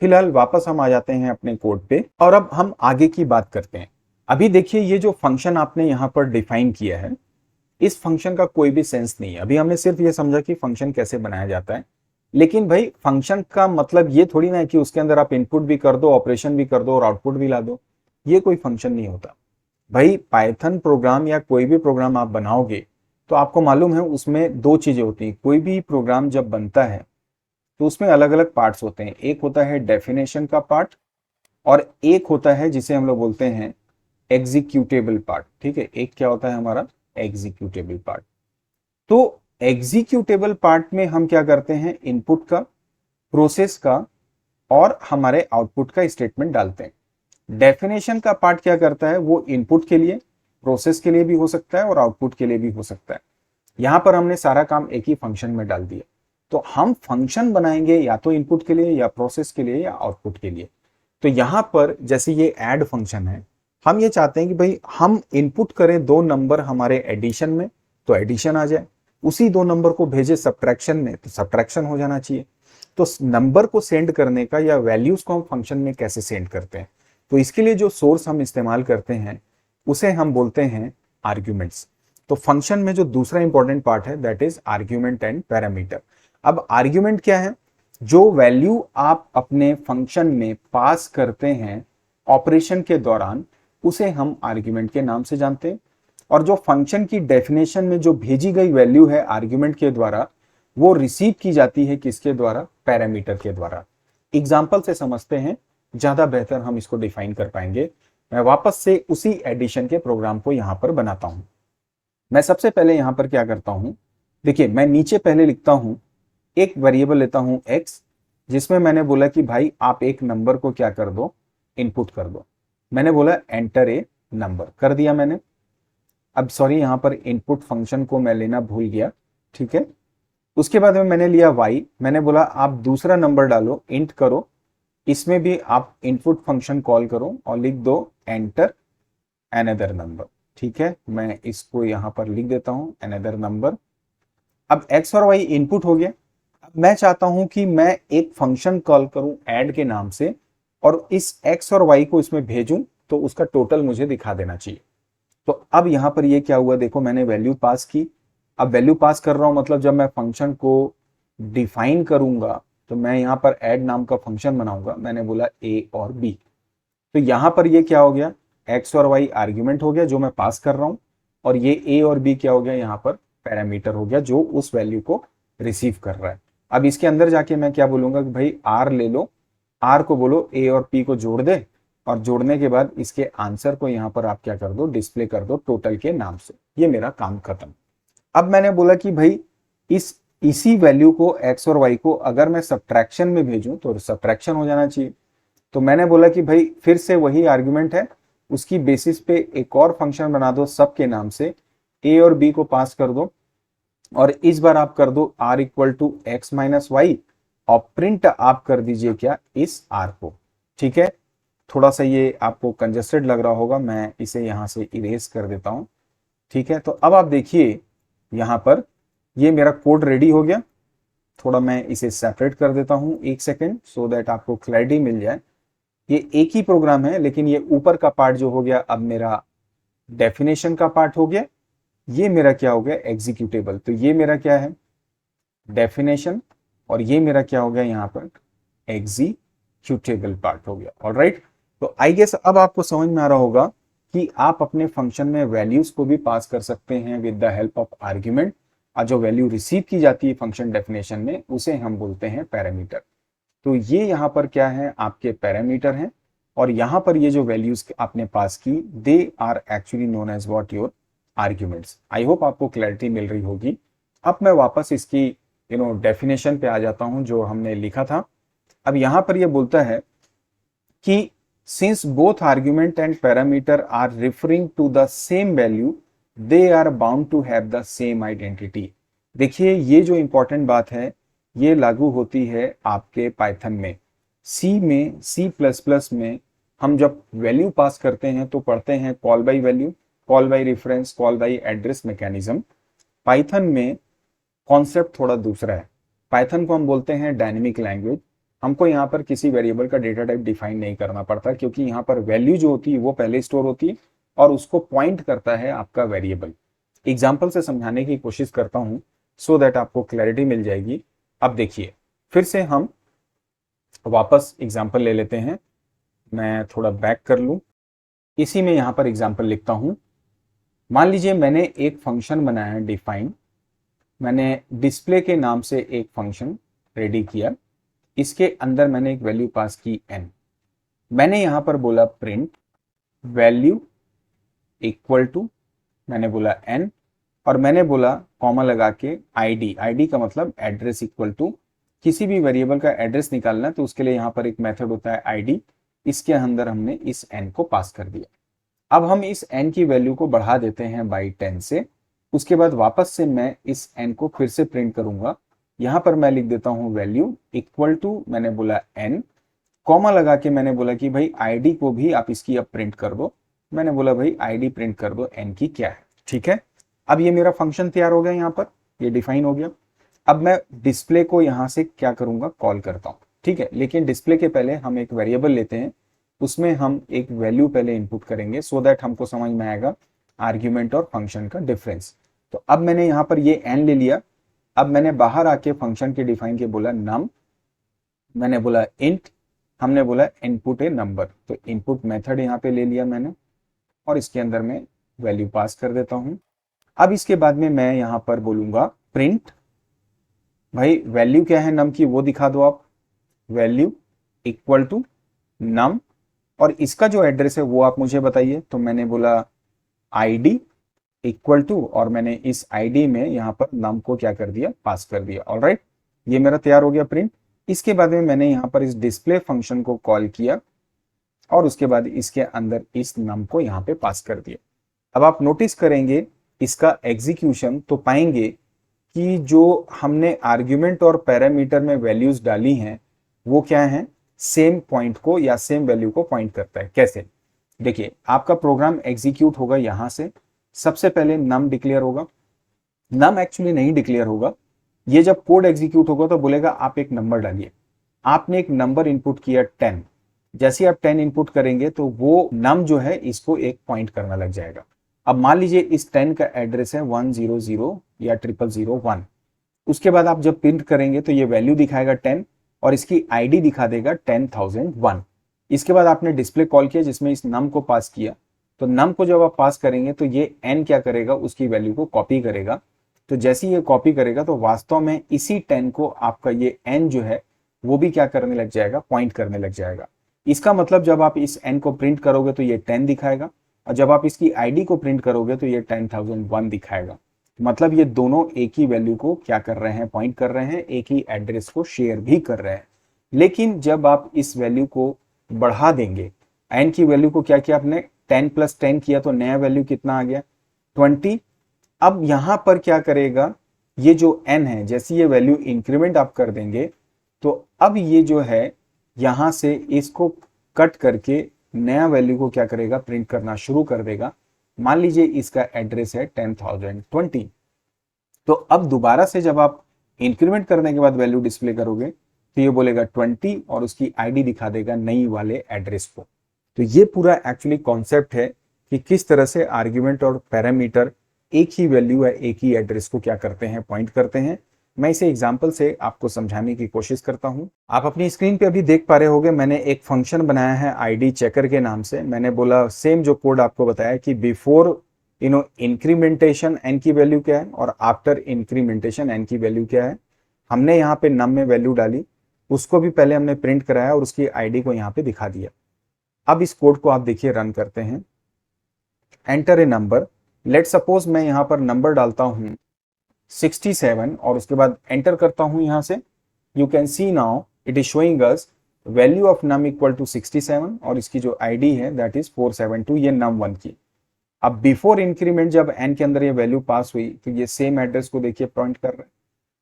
फिलहाल वापस हम आ जाते हैं अपने कोड पे और अब हम आगे की बात करते हैं। अभी देखिए ये जो फंक्शन आपने यहाँ पर डिफाइन किया है, इस फंक्शन का कोई भी सेंस नहीं है। अभी हमने सिर्फ ये समझा कि फंक्शन कैसे बनाया जाता है, लेकिन भाई फंक्शन का मतलब ये थोड़ी ना है कि उसके अंदर आप इनपुट भी कर दो, ऑपरेशन भी कर दो और आउटपुट भी ला दो। ये कोई फंक्शन नहीं होता। भाई पाइथन प्रोग्राम या कोई भी प्रोग्राम आप बनाओगे तो आपको मालूम है उसमें दो चीजें होती हैं। कोई भी प्रोग्राम जब बनता है तो उसमें अलग अलग पार्ट्स होते हैं। एक होता है डेफिनेशन का पार्ट और एक होता है जिसे हम लोग बोलते हैं एग्जीक्यूटेबल पार्ट। ठीक है, एक क्या होता है हमारा एग्जीक्यूटेबल पार्ट। तो एग्जीक्यूटेबल पार्ट में हम क्या करते हैं, इनपुट का, प्रोसेस का और हमारे आउटपुट का स्टेटमेंट डालते हैं। डेफिनेशन का पार्ट क्या करता है, वो इनपुट के लिए, प्रोसेस के लिए भी हो सकता है और आउटपुट के लिए भी हो सकता है। यहां पर हमने सारा काम एक ही फंक्शन में डाल दिया। तो हम फंक्शन बनाएंगे या तो इनपुट के लिए या प्रोसेस के लिए या आउटपुट के लिए। तो यहां पर जैसे ये ऐड फंक्शन है, हम ये चाहते हैं कि भाई हम इनपुट करें दो नंबर हमारे एडिशन में तो एडिशन आ जाए, उसी दो नंबर को भेजे सब्ट्रैक्शन में तो सब्ट्रैक्शन हो जाना चाहिए। तो नंबर को सेंड करने का या वैल्यूज को हम फंक्शन में कैसे सेंड करते हैं, तो इसके लिए जो सोर्स हम इस्तेमाल करते हैं उसे हम बोलते हैं आर्ग्यूमेंट्स। तो फंक्शन में जो दूसरा इंपॉर्टेंट पार्ट है that is argument and parameter. अब आर्ग्यूमेंट क्या है, जो वैल्यू आप अपने फंक्शन में पास करते हैं ऑपरेशन के दौरान उसे हम आर्ग्यूमेंट के नाम से जानते हैं। और जो फंक्शन की डेफिनेशन में जो भेजी गई वैल्यू है आर्ग्यूमेंट के द्वारा, वो रिसीव की जाती है किसके द्वारा, पैरामीटर के द्वारा। एग्जाम्पल से समझते हैं, ज्यादा बेहतर हम इसको डिफाइन कर पाएंगे। मैं वापस से उसी एडिशन के प्रोग्राम को यहां पर बनाता हूं। मैं सबसे पहले यहां पर क्या करता हूं, देखिए मैं नीचे पहले लिखता हूं, एक वेरिएबल लेता हूं x, जिसमें मैंने बोला कि भाई आप एक नंबर को क्या कर दो, इनपुट कर दो। मैंने बोला एंटर ए नंबर, कर दिया मैंने। अब सॉरी यहां पर इनपुट फंक्शन को मैं लेना भूल गया, ठीक है। उसके बाद में मैंने लिया y, मैंने बोला आप दूसरा नंबर डालो, इंट करो, इसमें भी आप इनपुट फंक्शन कॉल करो और लिख दो एंटर अनदर नंबर। ठीक है, मैं इसको यहां पर लिख देता हूं अनदर नंबर। अब x और y इनपुट हो गया। अब मैं चाहता हूं कि मैं एक फंक्शन कॉल करूं ऐड के नाम से और इस x और y को इसमें भेजूं तो उसका टोटल मुझे दिखा देना चाहिए। तो अब यहां पर ये क्या हुआ, देखो मैंने वैल्यू पास की। अब वैल्यू पास कर रहा हूं मतलब जब मैं फंक्शन को डिफाइन करूंगा तो मैं यहां पर ऐड नाम का फंक्शन बनाऊंगा। मैंने बोला a और b, तो यहां पर ये क्या हो गया, x और y आर्ग्यूमेंट हो गया जो मैं पास कर रहा हूं, और ये a और b क्या हो गया, यहां पर पैरामीटर हो गया जो उस वैल्यू को रिसीव कर रहा है। अब इसके अंदर जाके मैं क्या बोलूंगा कि भाई r ले लो, r को बोलो a और p को जोड़ दे, और जोड़ने के बाद इसके आंसर को यहां पर आप क्या कर दो, डिस्प्ले कर दो टोटल के नाम से। ये मेरा काम खत्म। अब मैंने बोला कि भाई इसी वैल्यू को x और y को अगर मैं सब्ट्रैक्शन में भेजूं तो सब्ट्रैक्शन हो जाना चाहिए। तो मैंने बोला कि भाई फिर से वही आर्गुमेंट है, उसकी बेसिस पे एक और फंक्शन बना दो सब के नाम से, a और b को पास कर दो और इस बार आप कर दो r equal to x minus y और प्रिंट आप कर दीजिए क्या, इस r को। ठीक है, थोड़ा सा ये आपको कंजेस्टेड लग रहा होगा, मैं इसे यहां से इरेज कर देता हूं। ठीक है, तो अब आप देखिए यहां पर ये मेरा कोड रेडी हो गया। थोड़ा मैं इसे सेपरेट कर देता हूं एक सेकेंड सो दैट आपको क्लैरिटी मिल जाए। ये एक ही प्रोग्राम है लेकिन ये ऊपर का पार्ट जो हो गया अब मेरा डेफिनेशन का पार्ट हो गया, ये मेरा क्या हो गया एग्जीक्यूटेबल। तो ये मेरा क्या है डेफिनेशन और ये मेरा क्या हो गया यहाँ पर एग्जीक्यूटेबल पार्ट हो गया। ऑलराइट, तो आई गेस अब आपको समझ में आ रहा होगा कि आप अपने फंक्शन में वैल्यूज को भी पास कर सकते हैं with the help of argument, और जो वैल्यू रिसीव की जाती है फंक्शन डेफिनेशन में उसे हम बोलते हैं पैरामीटर। तो ये यहाँ पर क्या है, आपके पैरामीटर हैं, और यहाँ पर ये जो वैल्यूज आपने पास की they are actually known as what your arguments. I hope आपको क्लैरिटी मिल रही होगी। अब मैं वापस इसकी डेफिनेशन पे आ जाता हूं जो हमने लिखा था। अब यहां पर ये बोलता है कि since both argument and parameter are referring to the same value they are bound to have the same identity. देखिए ये जो इंपॉर्टेंट बात है ये लागू होती है आपके पाइथन में। सी में, सी प्लस प्लस में हम जब वैल्यू पास करते हैं तो पढ़ते हैं call by value, call by reference, call by address mechanism. Python में कॉन्सेप्ट थोड़ा दूसरा है। पाइथन को हम बोलते हैं डायनेमिक लैंग्वेज। हमको यहाँ पर किसी वेरिएबल का डेटा टाइप डिफाइन नहीं करना पड़ता क्योंकि यहाँ पर वैल्यू जो होती है वो पहले स्टोर होती है और उसको पॉइंट करता है आपका वेरिएबल। एग्जाम्पल से समझाने की कोशिश करता हूँ सो दैट आपको क्लैरिटी मिल जाएगी। अब देखिए फिर से हम वापस एग्जाम्पल ले लेते हैं, मैं थोड़ा बैक कर लूँ। इसी में यहाँ पर एग्जाम्पल लिखता हूँ। मान लीजिए मैंने एक फंक्शन बनाया है डिफाइन, मैंने डिस्प्ले के नाम से एक फंक्शन रेडी किया, इसके अंदर मैंने एक वैल्यू पास की n। मैंने यहाँ पर बोला प्रिंट वैल्यू इक्वल टू, मैंने बोला n, और मैंने बोला कॉमा लगा के id, id का मतलब एड्रेस इक्वल टू, किसी भी वेरिएबल का एड्रेस निकालना तो उसके लिए यहाँ पर एक मेथड होता है id, इसके अंदर हमने इस n को पास कर दिया। अब हम इस n की वैल्यू को बढ़ा देते हैं बाई 10 से, उसके बाद वापस से मैं इस n को फिर से प्रिंट करूंगा। यहाँ पर मैं लिख देता हूँ वैल्यू इक्वल टू, मैंने बोला n, कॉमा लगा के मैंने बोला कि भाई id को भी आप इसकी अब प्रिंट कर दो। मैंने बोला भाई id प्रिंट कर दो n की क्या है, ठीक है। अब ये मेरा फंक्शन तैयार हो गया, यहाँ पर ये डिफाइन हो गया। अब मैं डिस्प्ले को यहाँ से क्या करूंगा, कॉल करता हूँ, ठीक है। लेकिन डिस्प्ले के पहले हम एक वेरिएबल लेते हैं, उसमें हम एक वैल्यू पहले इनपुट करेंगे सो दैट हमको समझ में आएगा आर्ग्यूमेंट और फंक्शन का डिफरेंस। तो अब मैंने यहाँ पर ये n ले लिया। अब मैंने बाहर आके फंक्शन के डिफाइन के बोला नम, मैंने बोला इंट, हमने बोला इनपुट ए नंबर, तो इनपुट मेथड यहाँ पे ले लिया मैंने और इसके अंदर मैं वैल्यू पास कर देता हूँ। अब इसके बाद में मैं यहाँ पर बोलूंगा प्रिंट, भाई वैल्यू क्या है नम की वो दिखा दो आप, वैल्यू इक्वल टू नम, और इसका जो एड्रेस है वो आप मुझे बताइए। तो मैंने बोला id इक्वल टू, और मैंने इस id में यहाँ पर नम को क्या कर दिया, पास कर दिया। ऑलराइट, ये मेरा तैयार हो गया प्रिंट। इसके बाद में मैंने यहाँ पर इस डिस्प्ले फंक्शन को कॉल किया और उसके बाद इसके अंदर इस नम को यहाँ पे पास कर दिया। अब आप नोटिस करेंगे इसका एग्जीक्यूशन तो पाएंगे कि जो हमने आर्ग्यूमेंट और पैरामीटर में वैल्यूज डाली हैं वो क्या है, सेम पॉइंट को या सेम वैल्यू को पॉइंट करता है। कैसे, देखिए आपका प्रोग्राम एग्जीक्यूट होगा यहां से, सबसे पहले नम डिक्लेयर होगा, नम एक्चुअली नहीं डिक्लेयर होगा, ये जब कोड एग्जीक्यूट होगा तो बोलेगा आप एक नंबर डालिए। आपने एक नंबर इनपुट किया 10, जैसे आप 10 इनपुट करेंगे तो वो नम जो है इसको एक पॉइंट करना लग जाएगा। अब मान लीजिए इस 10 का एड्रेस है 100 या 0001, उसके बाद आप जब प्रिंट करेंगे तो ये वैल्यू दिखाएगा 10 और इसकी आईडी दिखा देगा 10001। इसके बाद आपने डिस्प्ले कॉल किया जिसमें इस नम को पास किया, तो नम को जब आप पास करेंगे तो ये n क्या करेगा, उसकी वैल्यू को कॉपी करेगा। तो जैसे ये कॉपी करेगा तो वास्तव में इसी 10 को आपका ये n जो है वो भी क्या करने लग जाएगा, पॉइंट करने लग जाएगा। इसका मतलब जब आप इस n को प्रिंट करोगे तो ये 10 दिखाएगा और जब आप इसकी आईडी को प्रिंट करोगे तो ये 10001 दिखाएगा। मतलब ये दोनों एक ही वैल्यू को क्या कर रहे हैं, पॉइंट कर रहे हैं, एक ही एड्रेस को शेयर भी कर रहे हैं। लेकिन जब आप इस वैल्यू को बढ़ा देंगे, n की वैल्यू को क्या किया आपने, 10 + 10 किया तो नया वैल्यू कितना आ गया, 20। अब यहां पर क्या करेगा, ये जो n है जैसे ये वैल्यू इंक्रीमेंट आप कर देंगे तो अब ये जो है यहां से इसको कट करके नया वैल्यू को क्या करेगा, प्रिंट करना शुरू कर देगा। मान लीजिए इसका एड्रेस है 10020, तो अब दोबारा से जब आप इंक्रीमेंट करने के बाद वैल्यू डिस्प्ले करोगे तो ये बोलेगा 20 और उसकी आईडी दिखा देगा नई वाले एड्रेस को। तो ये पूरा एक्चुअली कॉन्सेप्ट है कि किस तरह से आर्ग्यूमेंट और पैरामीटर एक ही वैल्यू है, एक ही एड्रेस को क्या करते हैं, पॉइंट करते हैं। मैं इसे एग्जाम्पल से आपको समझाने की कोशिश करता हूं। आप अपनी स्क्रीन पे अभी देख पा रहे होंगे मैंने एक फंक्शन बनाया है आईडी चेकर के नाम से। मैंने बोला सेम जो कोड आपको बताया कि बिफोर इंक्रीमेंटेशन n की वैल्यू क्या है और आफ्टर इंक्रीमेंटेशन n की वैल्यू क्या है। हमने यहाँ पे नम में वैल्यू डाली, उसको भी पहले हमने प्रिंट कराया और उसकी आईडी को यहाँ पे दिखा दिया। अब इस कोड को आप देखिए रन करते हैं, enter a number, let suppose मैं यहाँ पर नंबर डालता हूँ 67 और उसके बाद एंटर करता हूँ यहाँ से। You can see now it is showing us value of num equal to 67 और इसकी जो आईडी है दैट इज 472, ये num1 की। अब बिफोर इंक्रीमेंट जब n के अंदर ये वैल्यू पास हुई तो ये सेम एड्रेस को देखिए पॉइंट कर रहा है,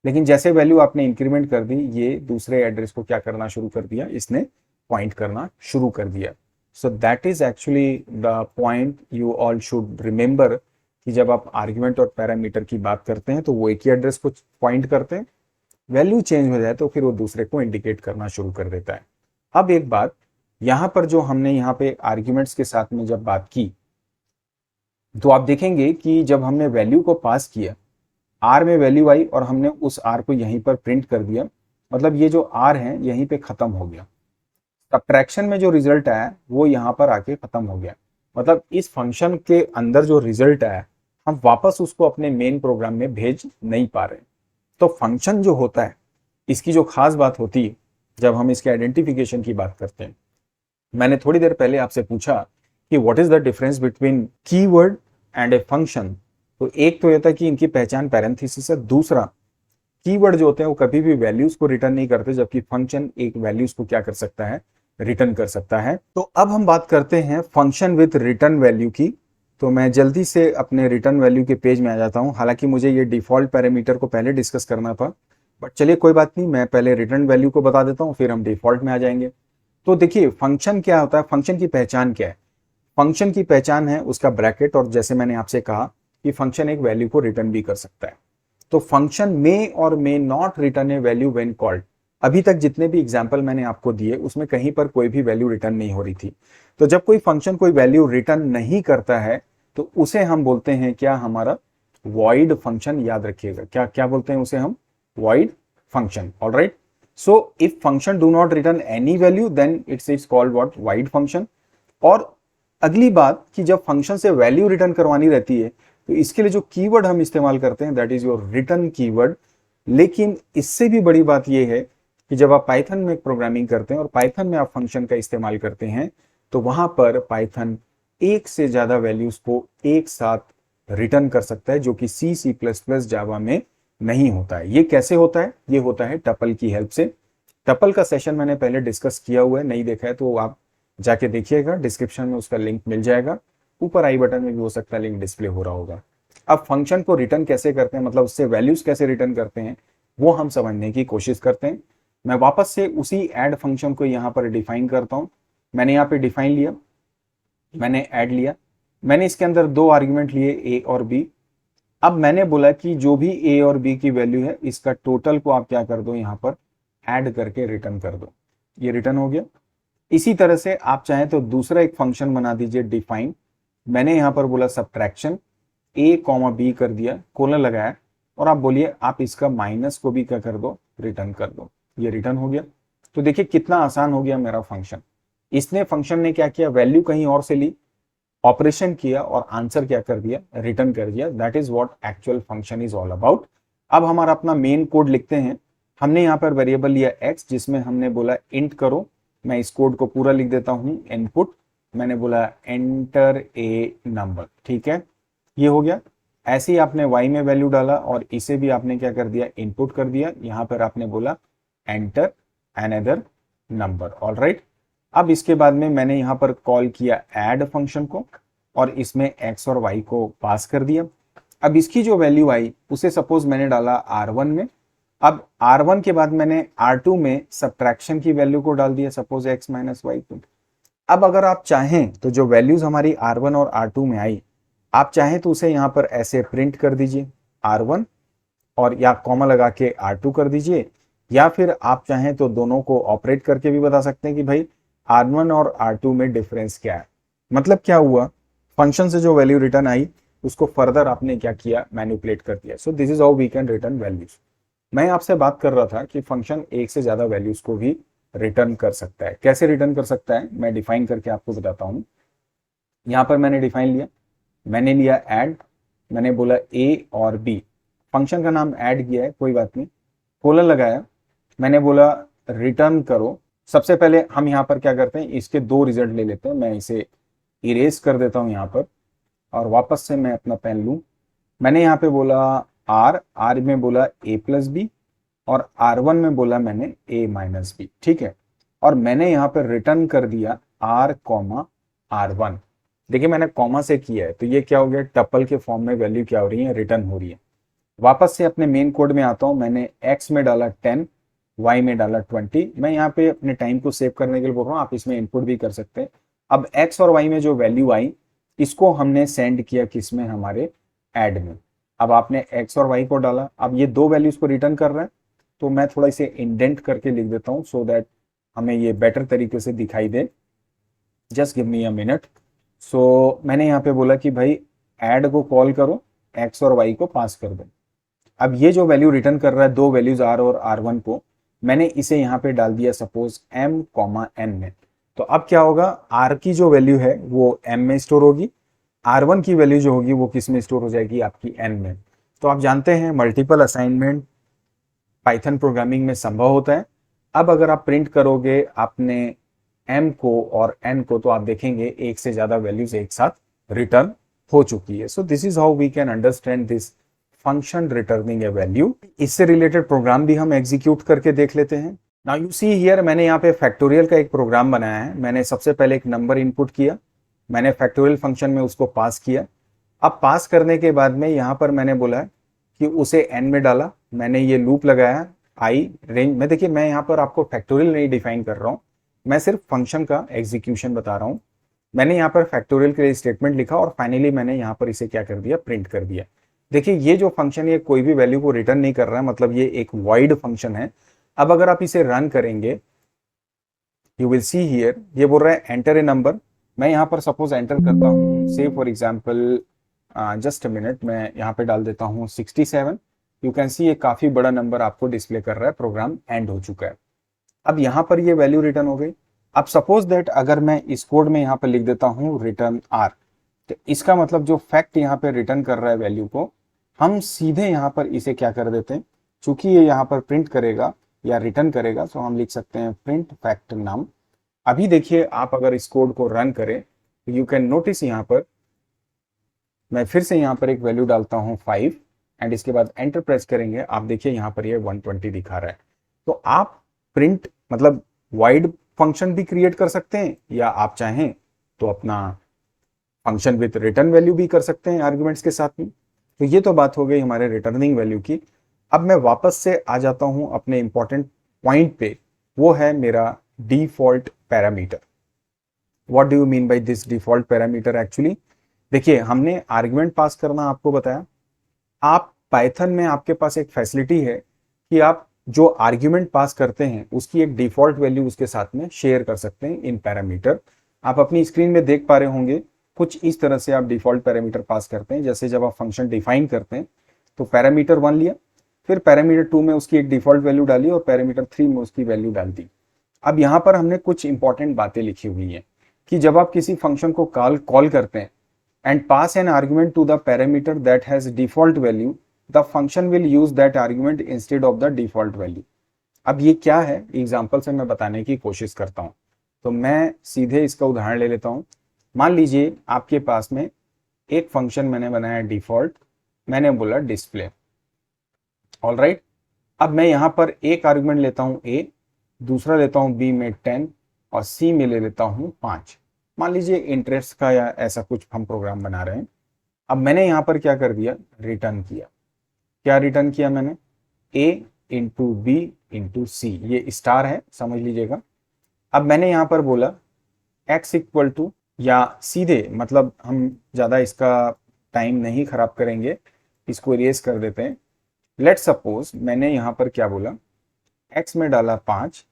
लेकिन जैसे वैल्यू आपने इंक्रीमेंट कर दी ये दूसरे एड्रेस को क्या करना शुरू कर दिया, इसने पॉइंट करना शुरू कर दिया। So that is actually the point you all should remember कि जब आप आर्ग्यूमेंट और पैरामीटर की बात करते हैं तो वो एक ही एड्रेस को पॉइंट करते हैं, वैल्यू चेंज हो जाए तो फिर वो दूसरे को इंडिकेट करना शुरू कर देता है। अब एक बात यहां पर जो हमने यहाँ पे आर्ग्यूमेंट्स के साथ में जब बात की तो आप देखेंगे कि जब हमने वैल्यू को पास किया, r में वैल्यू आई और हमने उस r को यहीं पर प्रिंट कर दिया, मतलब ये जो r है यहीं पे खत्म हो गया। सब्ट्रैक्शन में जो रिजल्ट आया वो यहाँ पर आके खत्म हो गया मतलब इस फंक्शन के अंदर जो रिजल्ट है हम वापस उसको अपने मेन प्रोग्राम में भेज नहीं पा रहे। तो फंक्शन जो होता है इसकी जो खास बात होती है जब हम इसके आइडेंटिफिकेशन की बात करते हैं, मैंने थोड़ी देर पहले आपसे पूछा कि what is the difference between keyword and a function. तो एक तो ये था कि इनकी पहचान पैरेंथेसिस है, दूसरा कीवर्ड जो होते हैं वो कभी भी वैल्यूज को रिटर्न नहीं करते, जबकि फंक्शन एक वैल्यूज को क्या कर सकता है, रिटर्न कर सकता है। तो अब हम बात करते हैं फंक्शन विथ रिटर्न वैल्यू की। तो मैं जल्दी से अपने रिटर्न वैल्यू के पेज में आ जाता हूं, हालांकि मुझे ये डिफॉल्ट पैरामीटर को पहले डिस्कस करना था, बट चलिए कोई बात नहीं, मैं पहले रिटर्न वैल्यू को बता देता हूं फिर हम डिफॉल्ट में आ जाएंगे। तो देखिए फंक्शन क्या होता है, फंक्शन की पहचान क्या है। फंक्शन की पहचान है उसका ब्रैकेट, और जैसे मैंने आपसे कहा कि फंक्शन एक वैल्यू को रिटर्न भी कर सकता है। तो फंक्शन मे और may not return A value when called. अभी तक जितने भी एग्जाम्पल मैंने आपको दिए उसमें कहीं पर कोई भी वैल्यू रिटर्न नहीं हो रही थी। तो जब कोई फंक्शन कोई वैल्यू रिटर्न नहीं करता है तो उसे हम बोलते हैं क्या, हमारा वॉइड फंक्शन। याद रखिएगा क्या क्या बोलते हैं उसे हम, void function. Alright, so if function do not return any value then it's is called what, void function. और अगली बात कि जब फंक्शन से वैल्यू रिटर्न करवानी रहती है तो इसके लिए जो कीवर्ड हम इस्तेमाल करते हैं that is your return keyword. लेकिन इससे भी बड़ी बात यह है कि जब आप पाइथन में प्रोग्रामिंग करते हैं और पाइथन में आप फंक्शन का इस्तेमाल करते हैं तो वहां पर पाइथन एक से ज्यादा वैल्यूज को एक साथ रिटर्न कर सकता है, जो कि C++ जावा में नहीं होता है। ये कैसे होता है, ये होता है टपल की हेल्प से। टपल का सेशन मैंने पहले डिस्कस किया हुआ है, नहीं देखा है तो आप जाके देखिएगा, डिस्क्रिप्शन में उसका लिंक मिल जाएगा, ऊपर आई बटन में भी हो सकता है लिंक डिस्प्ले हो रहा होगा। अब फंक्शन को रिटर्न कैसे करते हैं, मतलब उससे वैल्यूज कैसे रिटर्न करते हैं, वो हम समझने की कोशिश करते हैं। मैं वापस से उसी ऐड फंक्शन को यहाँ पर डिफाइन करता हूँ। मैंने यहाँ पे डिफाइन लिया, मैंने ऐड लिया, मैंने इसके अंदर दो आर्ग्यूमेंट लिए ए और बी। अब मैंने बोला कि जो भी ए और बी की वैल्यू है इसका टोटल को आप क्या कर दो, यहाँ पर ऐड करके रिटर्न कर दो। ये रिटर्न हो गया। इसी तरह से आप चाहें तो दूसरा एक फंक्शन बना दीजिए डिफाइन। मैंने यहां पर बोला सब्ट्रैक्शन, ए कॉमा बी कर दिया, कोलन लगाया, और आप बोलिए आप इसका माइनस को भी क्या कर दो, रिटर्न कर दो। ये रिटर्न हो गया। तो देखिए कितना आसान हो गया मेरा फंक्शन। इसने फंक्शन ने क्या किया, वैल्यू कहीं और से ली, ऑपरेशन किया और आंसर क्या कर दिया, रिटर्न कर दिया। That is what actual function is all about. अब हमारा अपना मेन कोड लिखते हैं। हमने यहाँ पर वेरिएबल लिया x, जिसमें हमने बोला इंट करो। मैं इस कोड को पूरा लिख देता हूं। इनपुट मैंने बोला एंटर ए नंबर, ठीक है, ये हो गया। ऐसे ही आपने y में वैल्यू डाला और इसे भी आपने क्या कर दिया, इनपुट कर दिया। यहां पर आपने बोला एंटर अनदर नंबर। ऑलराइट, अब इसके बाद में मैंने यहां पर कॉल किया ऐड फंक्शन को और इसमें x और y को पास कर दिया। अब इसकी जो वैल्यू आई उसे सपोज मैंने डाला r1 में। अब R1 के बाद मैंने R2 में सब्ट्रैक्शन की वैल्यू को डाल दिया, सपोज x माइनस वाई। अब अगर आप चाहें तो जो वैल्यूज हमारी R1 और R2 में आई, आप चाहें तो उसे यहां पर ऐसे प्रिंट कर दीजिए R1 और या कॉमा लगा के R2 कर दीजिए, या फिर आप चाहें तो दोनों को ऑपरेट करके भी बता सकते हैं कि भाई R1 और R2 में डिफरेंस क्या है। मतलब क्या हुआ, फंक्शन से जो वैल्यू रिटर्न आई उसको फर्दर आपने क्या किया, मैनिपुलेट कर दिया। So this is how we can return values. मैं आपसे बात कर रहा था कि फंक्शन एक से ज्यादा वैल्यूज को भी रिटर्न कर सकता है। कैसे रिटर्न कर सकता है मैं डिफाइन करके आपको बताता हूं। यहां पर मैंने डिफाइन लिया, मैंने लिया ऐड, मैंने बोला ए और बी, फंक्शन का नाम ऐड किया है कोई बात नहीं, कोलन लगाया, मैंने बोला रिटर्न करो। सबसे पहले हम यहाँ पर क्या करते हैं, इसके दो रिजल्ट ले लेते हैं। मैं इसे इरेज कर देता हूं यहाँ पर और वापस से मैं अपना पेन लूं। मैंने यहाँ पे बोला आर में बोला a+b और R1 में बोला मैंने a-b, ठीक है। और मैंने यहाँ पर रिटर्न कर दिया r कॉमा R1। देखिए मैंने कॉमा से किया है तो ये क्या हो गया, टपल के फॉर्म में वैल्यू क्या हो रही है, रिटर्न हो रही है। वापस से अपने मेन कोड में आता हूं। मैंने x में डाला 10, y में डाला 20। मैं यहाँ पे अपने टाइम को सेव करने के लिए बोल रहा हूँ, आप इसमें इनपुट भी कर सकते हैं। अब x और y में जो वैल्यू आई इसको हमने सेंड किया किसमें, हमारे ऐड में। अब आपने x और y को डाला, अब ये दो वैल्यूज को रिटर्न कर रहे हैं, तो मैं थोड़ा इसे इंडेंट करके लिख देता हूं सो दैट हमें ये बेटर तरीके से दिखाई दे। Just give me a minute. So मैंने यहाँ पे बोला कि भाई ऐड को कॉल करो, x और y को पास कर दो। अब ये जो वैल्यू रिटर्न कर रहा है, दो वैल्यूज r और r1 को, मैंने इसे यहाँ पे डाल दिया सपोज m, n में। तो अब क्या होगा, आर की जो वैल्यू है वो एम में स्टोर होगी, R1 की वैल्यू जो होगी वो किस में स्टोर हो जाएगी, आपकी एन में। तो आप जानते हैं मल्टीपल असाइनमेंट पाइथन प्रोग्रामिंग में संभव होता है। अब अगर आप प्रिंट करोगे आपने m को और n को, तो आप देखेंगे एक से ज्यादा वैल्यूज एक साथ रिटर्न हो चुकी है। So this is how we can understand this function returning a value. इससे रिलेटेड प्रोग्राम भी हम एग्जीक्यूट करके देख लेते हैं। नाउ यू सी हियर, मैंने यहाँ पे फैक्टोरियल का एक प्रोग्राम बनाया है। मैंने सबसे पहले एक नंबर इनपुट किया, मैंने फैक्टोरियल फंक्शन में उसको पास किया। अब पास करने के बाद में यहाँ पर मैंने बोला कि उसे एन में डाला, मैंने ये लूप लगाया आई रेंज में। देखिए मैं यहाँ पर आपको फैक्टोरियल नहीं डिफाइन कर रहा हूँ, मैं सिर्फ फंक्शन का एग्जीक्यूशन बता रहा हूँ। मैंने यहाँ पर फैक्टोरियल के लिए स्टेटमेंट लिखा और फाइनली मैंने यहाँ पर इसे क्या कर दिया, प्रिंट कर दिया। देखिए ये जो फंक्शन ये कोई भी वैल्यू को रिटर्न नहीं कर रहा है, मतलब ये एक वॉइड फंक्शन है। अब अगर आप इसे रन करेंगे, यू विल सी हियर, ये बोल रहा है एंटर ए नंबर। मैं यहाँ पर सपोज एंटर करता हूँ, से for example just a minute, मैं यहाँ पे डाल देता हूँ 67। यू कैन सी ये काफी बड़ा नंबर आपको डिस्प्ले कर रहा है, प्रोग्राम एंड हो चुका है। अब यहाँ पर ये वैल्यू रिटर्न हो गई। अब सपोज दैट अगर मैं इस कोड में यहाँ पर लिख देता हूँ रिटर्न आर, तो इसका मतलब जो फैक्ट यहाँ पे रिटर्न कर रहा है वैल्यू को, हम सीधे यहाँ पर इसे क्या कर देते हैं, चूंकि ये यहाँ पर प्रिंट करेगा या रिटर्न करेगा, तो हम लिख सकते हैं प्रिंट फैक्ट नम। अभी देखिए आप अगर इस कोड को रन करें तो यू कैन नोटिस यहाँ पर मैं फिर से यहाँ पर एक वैल्यू डालता हूँ 5 एंड इसके बाद एंटर प्रेस करेंगे, आप देखिए यहाँ पर ये 120 दिखा रहा है। तो आप प्रिंट मतलब वाइड फंक्शन भी क्रिएट कर सकते हैं, या आप चाहें तो अपना फंक्शन विद रिटर्न वैल्यू भी कर सकते हैं आर्ग्यूमेंट्स के साथ में। तो ये तो बात हो गई हमारे रिटर्निंग वैल्यू की। अब मैं वापस से आ जाता हूं अपने इंपॉर्टेंट पॉइंट पे, वो है मेरा default parameter. What do you mean by this default parameter? Actually देखिए हमने आर्ग्यूमेंट पास करना आपको बताया। आप पाइथन में आपके पास एक फैसिलिटी है कि आप जो आर्ग्यूमेंट पास करते हैं उसकी एक डिफॉल्ट वैल्यू उसके साथ में शेयर कर सकते हैं इन पैरामीटर। आप अपनी स्क्रीन में देख पा रहे होंगे कुछ इस तरह से आप डिफॉल्ट पैरामीटर पास करते हैं। जैसे जब आप फंक्शन डिफाइन करते हैं तो पैरामीटर 1 लिया, फिर पैरामीटर 2 में उसकी एक डिफॉल्ट वैल्यू डाली और पैरामीटर 3 में उसकी वैल्यू डाल दी। अब यहाँ पर हमने कुछ इंपॉर्टेंट बातें लिखी हुई हैं कि जब आप किसी फंक्शन को कॉल करते हैं and pass an argument to the parameter that has default value, the function will use that argument instead of the default value। अब ये क्या है, एग्जाम्पल से मैं बताने की कोशिश करता हूं। तो मैं सीधे इसका उदाहरण ले लेता हूं। मान लीजिए आपके पास में एक फंक्शन मैंने बनाया डिफॉल्ट, मैंने बोला डिस्प्ले, ऑलराइट। अब मैं यहां पर एक आर्गुमेंट लेता हूं a, दूसरा लेता हूं b में 10 और c में ले लेता हूं 5। मान लीजिए इंटरेस्ट का या ऐसा कुछ हम प्रोग्राम बना रहे हैं। अब मैंने यहां पर क्या कर दिया, रिटर्न किया। क्या रिटर्न किया मैंने, a इंटू बी इंटू सी, ये स्टार है समझ लीजिएगा। अब मैंने यहां पर बोला x इक्वल टू, या सीधे मतलब हम ज्यादा इसका टाइम नहीं खराब करेंगे, इसको इरेज कर देते हैं। लेट सपोज मैंने यहां पर क्या बोला, x में डाला 5,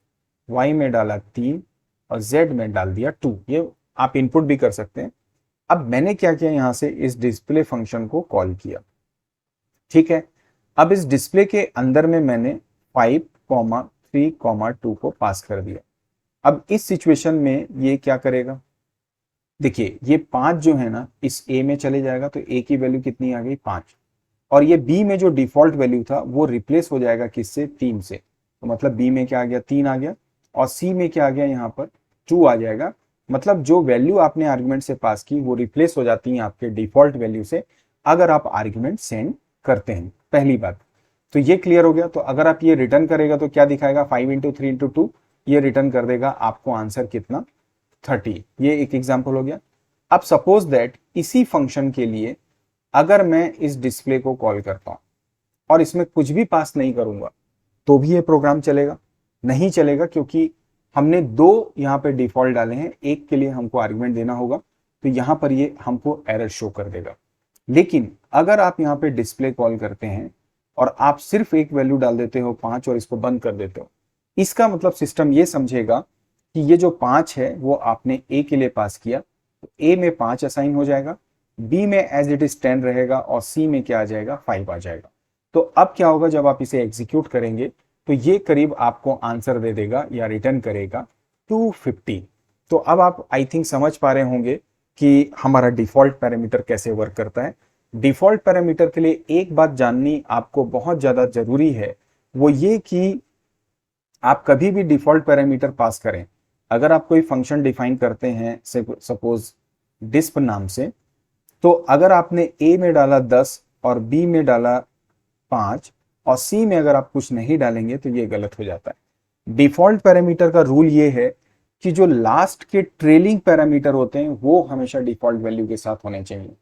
y में डाला 3 और z में डाल दिया 2। ये आप इनपुट भी कर सकते हैं। अब मैंने क्या किया, यहां से इस डिस्प्ले फंक्शन को कॉल किया, ठीक है। अब इस डिस्प्ले के अंदर में मैंने 5, 3, 2 को पास कर दिया। अब इस सिचुएशन में ये क्या करेगा, देखिए ये 5 जो है ना इस a में चले जाएगा, तो a की वैल्यू कितनी आ गई, 5। और ये b में जो डिफॉल्ट वैल्यू था वो रिप्लेस हो जाएगा किससे, 3 से। तो मतलब b में क्या आ गया, 3 आ गया, और c में क्या आ गया, यहाँ पर 2 आ जाएगा। मतलब जो वैल्यू आपने आर्गुमेंट से पास की वो रिप्लेस हो जाती है आपके डिफॉल्ट वैल्यू से, अगर आप आर्गुमेंट सेंड करते हैं। पहली बात तो ये क्लियर हो गया। तो अगर आप ये रिटर्न करेगा तो क्या दिखाएगा, 5 इंटू 3 इंटू 2, ये रिटर्न कर देगा आपको आंसर कितना, 30। ये एक एग्जाम्पल हो गया। अब सपोज दैट इसी फंक्शन के लिए अगर मैं इस डिस्प्ले को कॉल करता हूं और इसमें कुछ भी पास नहीं करूंगा तो भी ये प्रोग्राम चलेगा, नहीं चलेगा, क्योंकि हमने 2 यहाँ पे डिफॉल्ट डाले हैं, एक के लिए हमको आर्गुमेंट देना होगा, तो यहाँ पर ये हमको एरर शो कर देगा। लेकिन अगर आप यहाँ पे डिस्प्ले कॉल करते हैं और आप सिर्फ एक वैल्यू डाल देते हो 5 और इसको बंद कर देते हो, इसका मतलब सिस्टम ये समझेगा कि ये जो 5 है वो आपने a के लिए पास किया, तो a में 5 असाइन हो जाएगा, b में एज इट इज 10 रहेगा और c में क्या आ जाएगा, 5 आ जाएगा। तो अब क्या होगा, जब आप इसे एग्जीक्यूट करेंगे तो ये करीब आपको आंसर दे देगा या रिटर्न करेगा 250। तो अब आप आई थिंक समझ पा रहे होंगे कि हमारा डिफॉल्ट पैरामीटर कैसे वर्क करता है। डिफॉल्ट पैरामीटर के लिए एक बात जाननी आपको बहुत ज्यादा जरूरी है, वो ये कि आप कभी भी डिफॉल्ट पैरामीटर पास करें, अगर आप कोई फंक्शन डिफाइन करते हैं सपोज डिस्प नाम से, तो अगर आपने ए में डाला 10 और बी में डाला 5 और सी में अगर आप कुछ नहीं डालेंगे तो ये गलत हो जाता है। डिफॉल्ट पैरामीटर का रूल ये है कि जो लास्ट के ट्रेलिंग पैरामीटर होते हैं वो हमेशा डिफॉल्ट वैल्यू के साथ होने चाहिए।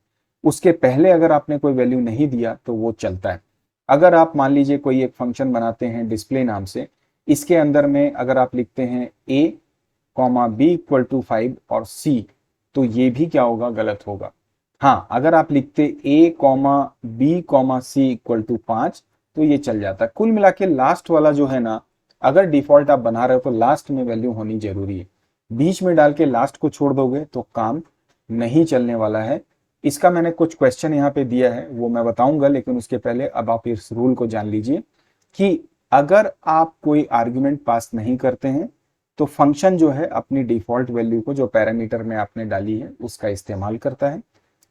उसके पहले अगर आपने कोई वैल्यू नहीं दिया तो वो चलता है। अगर आप मान लीजिए कोई एक फंक्शन बनाते हैं डिस्प्ले नाम से, इसके अंदर में अगर आप लिखते हैं a comma B equal to 5 और c, तो ये भी क्या होगा, गलत होगा। हाँ, अगर आप लिखते a comma B comma C equal to 5 तो ये चल जाता है। कुल मिला के लास्ट वाला जो है ना, अगर डिफॉल्ट आप बना रहे हो तो लास्ट में वैल्यू होनी जरूरी है। बीच में डाल के लास्ट को छोड़ दोगे तो काम नहीं चलने वाला है। इसका मैंने कुछ क्वेश्चन यहाँ पे दिया है, वो मैं बताऊंगा, लेकिन उसके पहले अब आप इस रूल को जान लीजिए कि अगर आप कोई आर्ग्यूमेंट पास नहीं करते हैं तो फंक्शन जो है अपनी डिफॉल्ट वैल्यू को जो पैरामीटर में आपने डाली है उसका इस्तेमाल करता है।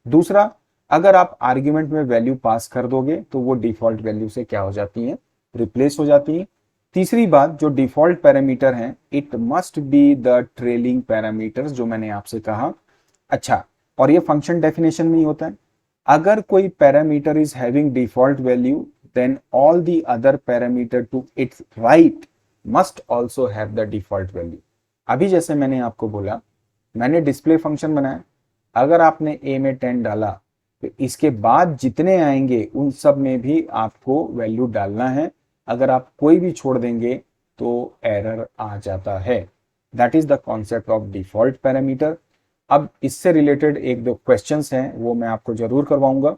दूसरा, अगर आप आर्ग्यूमेंट में वैल्यू पास कर दोगे तो वो डिफॉल्ट वैल्यू से क्या हो जाती है, रिप्लेस हो जाती है। तीसरी बात, जो डिफॉल्ट पैरामीटर हैं it must be the trailing parameters, जो मैंने आपसे कहा। अच्छा, और ये फंक्शन डेफिनेशन में ही होता है, अगर कोई parameter is having default value then all the other parameter to its right must also have the default value। अभी जैसे मैंने आपको बोला, मैंने डिस्प्ले फंक्शन बनाया, अगर आपने a में 10 डाला तो इसके बाद जितने आएंगे उन सब में भी आपको वैल्यू डालना है। अगर आप कोई भी छोड़ देंगे तो एरर आ जाता है। That is the concept of default parameter. अब इससे रिलेटेड एक दो क्वेश्चंस हैं वो मैं आपको जरूर करवाऊंगा।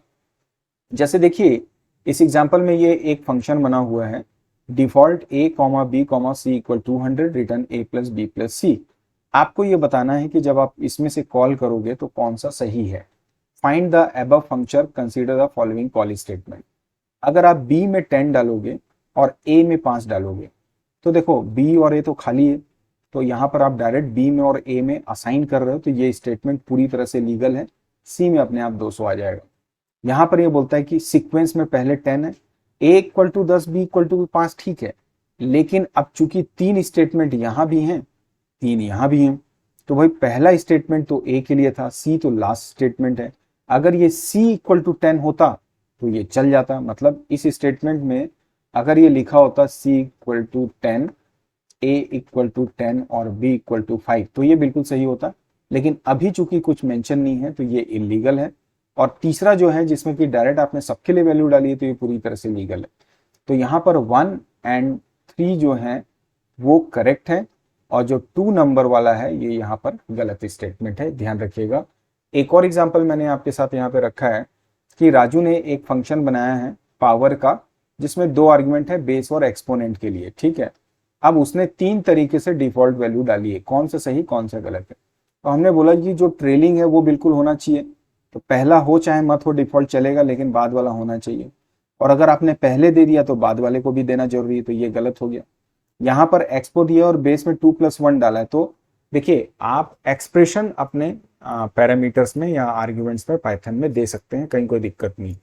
जैसे देखिए, इस एग्जाम्पल में ये एक फंक्शन बना हुआ है, default a comma B comma C equal 200 return a plus B plus C. आपको ये बताना है कि जब आप इसमें से कॉल करोगे तो कौन सा सही है। Find the above function, consider the following call statement. अगर आप b में 10 डालोगे और a में 5 डालोगे तो देखो b और a तो खाली है, तो यहाँ पर आप डायरेक्ट b में और a में असाइन कर रहे हो, तो ये स्टेटमेंट पूरी तरह से लीगल है। c में अपने आप 200 आ जाएगा। यहां पर ये बोलता है कि सीक्वेंस में पहले 10 है, a equal to 10 b equal to 5, ठीक है, लेकिन अब चूंकि 3 स्टेटमेंट यहां भी हैं 3 यहां भी हैं, तो भाई पहला स्टेटमेंट तो a के लिए था, c तो लास्ट स्टेटमेंट है। अगर ये c इक्वल टू 10 होता तो ये चल जाता, मतलब इस स्टेटमेंट में अगर ये लिखा होता c equal to 10, a equal to 10 और b इक्वल टू 5 तो ये बिल्कुल सही होता, लेकिन अभी चूंकि कुछ मेंशन नहीं है तो ये इलीगल है। और तीसरा जो है जिसमें कि डायरेक्ट आपने सबके लिए वैल्यू डाली है तो ये पूरी तरह से लीगल है। तो यहाँ पर 1 एंड 3 जो है वो करेक्ट है, और जो 2 नंबर वाला है ये यहाँ पर गलत स्टेटमेंट है, ध्यान रखिएगा। एक और एग्जांपल मैंने आपके साथ यहाँ पे रखा है कि राजू ने एक फंक्शन बनाया है पावर का, जिसमें 2 आर्ग्यूमेंट है बेस और एक्सपोनेंट के लिए, ठीक है। अब उसने 3 तरीके से डिफॉल्ट वैल्यू डाली है, कौन सा सही कौन सा गलत है। तो हमने बोला कि जो ट्रेलिंग है वो बिल्कुल होना चाहिए, तो पहला हो चाहे मत हो डिफॉल्ट चलेगा, लेकिन बाद वाला होना चाहिए। और अगर आपने पहले दे दिया तो बाद वाले को भी देना जरूरी है, तो ये गलत हो गया। यहाँ पर एक्सपो दिया और बेस में 2+1 डाला है, तो देखिए आप एक्सप्रेशन अपने पैरामीटर्स में या आर्ग्यूमेंट्स में पाइथन में दे सकते हैं, कहीं कोई दिक्कत नहीं।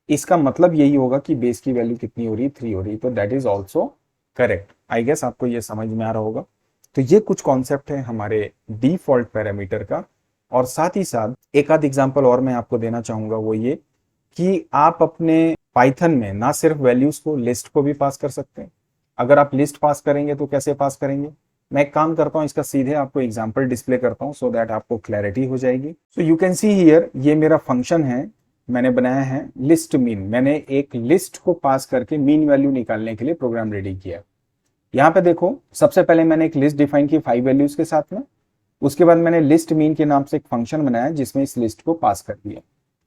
इसका मतलब यही होगा कि बेस की वैल्यू कितनी हो रही है, 3 हो रही है, तो that is also correct. I guess आपको ये समझ में आ रहा होगा। तो ये कुछ कॉन्सेप्ट है हमारे डिफॉल्ट पैरामीटर का। और साथ ही साथ एक आध एग्जांपल और मैं आपको देना चाहूंगा, वो ये कि आप अपने पाइथन में ना सिर्फ वैल्यूज को, लिस्ट को भी पास कर सकते हैं। अगर आप लिस्ट पास करेंगे तो कैसे पास करेंगे, मैं एक काम करता हूं, इसका सीधे आपको एग्जांपल डिस्प्ले करता हूं सो दैट आपको क्लैरिटी हो जाएगी। So you can see here, ये मेरा फंक्शन है, मैंने बनाया है लिस्ट मीन। मैंने एक लिस्ट को पास करके मीन वैल्यू निकालने के लिए प्रोग्राम रेडी किया। यहाँ पे देखो, सबसे पहले मैंने एक लिस्ट डिफाइन की 5 वैल्यूज के साथ में, उसके बाद मैंने लिस्ट मीन के नाम से एक फंक्शन बनाया जिसमें इस लिस्ट को पास कर दिया।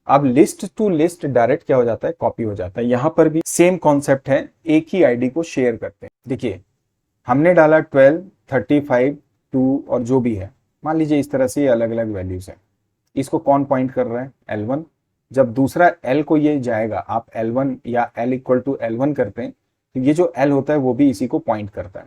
अब लिस्ट टू लिस्ट डायरेक्ट क्या हो जाता है, कॉपी हो जाता है। यहां पर भी सेम कॉन्सेप्ट है, एक ही आईडी को शेयर करते हैं। देखिए हमने डाला 12, 35, 2 और जो भी है, मान लीजिए इस तरह से ये अलग अलग वैल्यूज है। इसको कौन पॉइंट कर रहा है, L1। जब दूसरा L को ये जाएगा, आप L1 या L इक्वल टू L1 करते हैं तो ये जो L होता है वो भी इसी को पॉइंट करता है।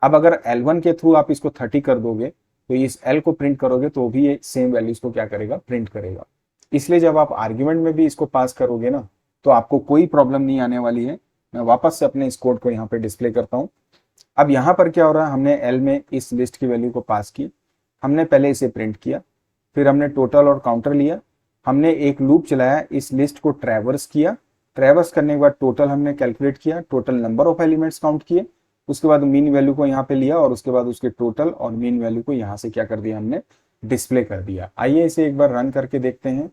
अब अगर L1 के थ्रू आप इसको 30 कर दोगे तो इस एल को प्रिंट करोगे तो भी ये सेम वैल्यूज को क्या करेगा, प्रिंट करेगा। इसलिए जब आप आर्ग्यूमेंट में भी इसको पास करोगे ना तो आपको कोई प्रॉब्लम नहीं आने वाली है। मैं वापस से अपने इस कोड को यहाँ पे डिस्प्ले करता हूँ। अब यहाँ पर क्या हो रहा है, हमने एल में इस लिस्ट की वैल्यू को पास की, हमने पहले इसे प्रिंट किया, फिर हमने टोटल और काउंटर लिया, हमने एक लूप चलाया, इस लिस्ट को ट्रैवर्स किया, ट्रैवर्स करने के बाद टोटल हमने कैलकुलेट किया, total number of elements count किए, उसके बाद मीन वैल्यू को यहाँ पे लिया और उसके बाद उसके टोटल और मीन वैल्यू को यहाँ से क्या कर दिया, हमने डिस्प्ले कर दिया। आइए इसे एक बार रन करके देखते हैं।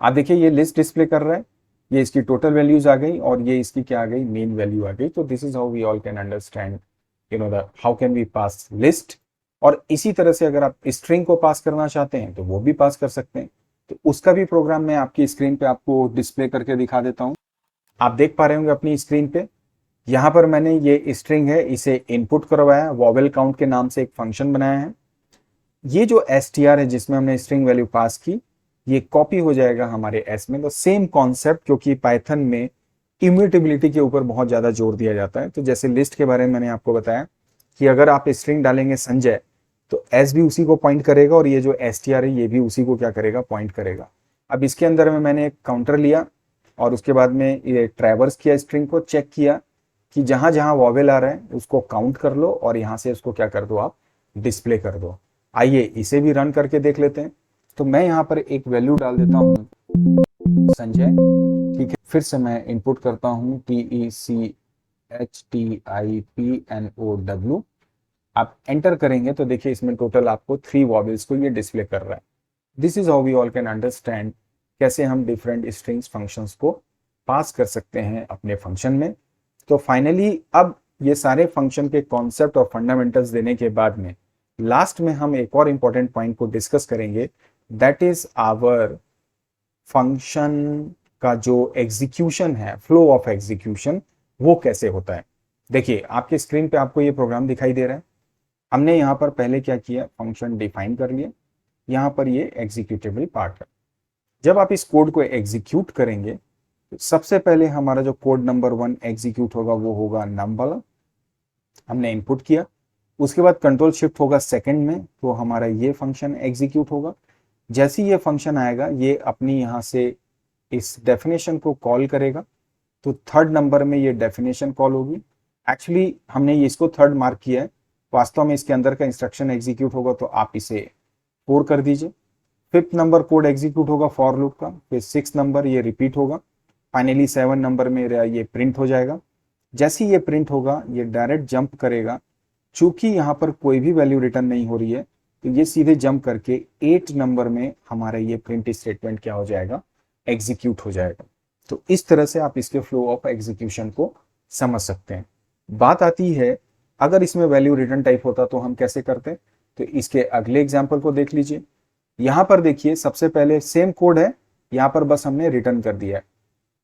आप देखिए ये लिस्ट डिस्प्ले कर रहा है, ये इसकी टोटल वैल्यूज आ गई और ये इसकी क्या आ गई, मीन वैल्यू आ गई। तो this is how we all can understand how can we pass list. और इसी तरह से अगर आप स्ट्रिंग को पास करना चाहते हैं तो वो भी पास कर सकते हैं। तो उसका भी प्रोग्राम मैं आपकी स्क्रीन पे आपको डिस्प्ले करके दिखा देता हूं। आप देख पा रहे होंगे अपनी स्क्रीन पे, यहाँ पर मैंने ये स्ट्रिंग है, इसे इनपुट करवाया, वॉवेल काउंट के नाम से एक फंक्शन बनाया है। ये जो str है जिसमें हमने स्ट्रिंग वैल्यू पास की, ये कॉपी हो जाएगा हमारे s में। तो सेम कॉन्सेप्ट, क्योंकि पाइथन में इम्यूटेबिलिटी के ऊपर बहुत ज्यादा जोर दिया जाता है। तो जैसे लिस्ट के बारे में मैंने आपको बताया कि अगर आप स्ट्रिंग डालेंगे संजय तो s भी उसी को पॉइंट करेगा और ये जो str है ये भी उसी को क्या करेगा, पॉइंट करेगा। अब इसके अंदर में मैंने एक काउंटर लिया और उसके बाद में ये ट्रैवर्स किया, स्ट्रिंग को चेक किया कि जहां जहां वॉवेल आ रहा है उसको काउंट कर लो और यहां से उसको क्या कर दो, आप डिस्प्ले कर दो। आइए इसे भी रन करके देख लेते हैं। तो मैं यहाँ पर एक वैल्यू डाल देता हूँ संजय, ठीक है। फिर से मैं इनपुट करता हूँ TECHTIPNOW। आप एंटर करेंगे तो देखिए इसमें टोटल आपको 3 वॉवेल्स को ये डिस्प्ले कर रहा है। This is how we all can understand कैसे हम डिफरेंट स्ट्रिंग्स फंक्शंस को पास कर सकते हैं अपने फंक्शन में। तो फाइनली अब ये सारे फंक्शन के कॉन्सेप्ट और फंडामेंटल्स देने के बाद में लास्ट में हम एक और इंपॉर्टेंट पॉइंट को डिस्कस करेंगे, दैट इज आवर फंक्शन का जो एग्जीक्यूशन है, फ्लो ऑफ एग्जीक्यूशन, वो कैसे होता है। देखिए आपके स्क्रीन पे आपको ये प्रोग्राम दिखाई दे रहा है। हमने यहाँ पर पहले क्या किया, फंक्शन डिफाइन कर लिया, यहाँ पर ये एग्जीक्यूटेबल पार्ट है। जब आप इस कोड को एग्जीक्यूट करेंगे तो सबसे पहले हमारा जो कोड नंबर 1 एग्जीक्यूट होगा वो होगा नम वाला, हमने इनपुट किया। उसके बाद कंट्रोल शिफ्ट होगा सेकंड में, तो हमारा ये फंक्शन एग्जीक्यूट होगा। जैसे ये फंक्शन आएगा ये अपनी यहाँ से इस डेफिनेशन को कॉल करेगा, तो थर्ड नंबर में ये डेफिनेशन कॉल होगी। एक्चुअली हमने इसको थर्ड मार्क किया है, वास्तव में इसके अंदर का इंस्ट्रक्शन एग्जीक्यूट होगा तो आप इसे 4 कर दीजिए। 5th नंबर कोड एग्जीक्यूट होगा फॉर लूप का, फिर 6th नंबर ये रिपीट होगा, फाइनली 7 नंबर में ये प्रिंट हो जाएगा। जैसे ये प्रिंट होगा ये डायरेक्ट जंप करेगा, चूंकि यहाँ पर कोई भी वैल्यू रिटर्न नहीं हो रही है तो ये सीधे जंप करके 8 नंबर में हमारा ये प्रिंट स्टेटमेंट क्या हो जाएगा, एग्जीक्यूट हो जाएगा। तो इस तरह से आप इसके फ्लो ऑफ एग्जीक्यूशन को समझ सकते हैं। बात आती है अगर इसमें वैल्यू रिटर्न टाइप होता तो हम कैसे करते, तो इसके अगले एग्जाम्पल को देख लीजिए। यहाँ पर देखिए सबसे पहले सेम कोड है, यहाँ पर बस हमने रिटर्न कर दिया है।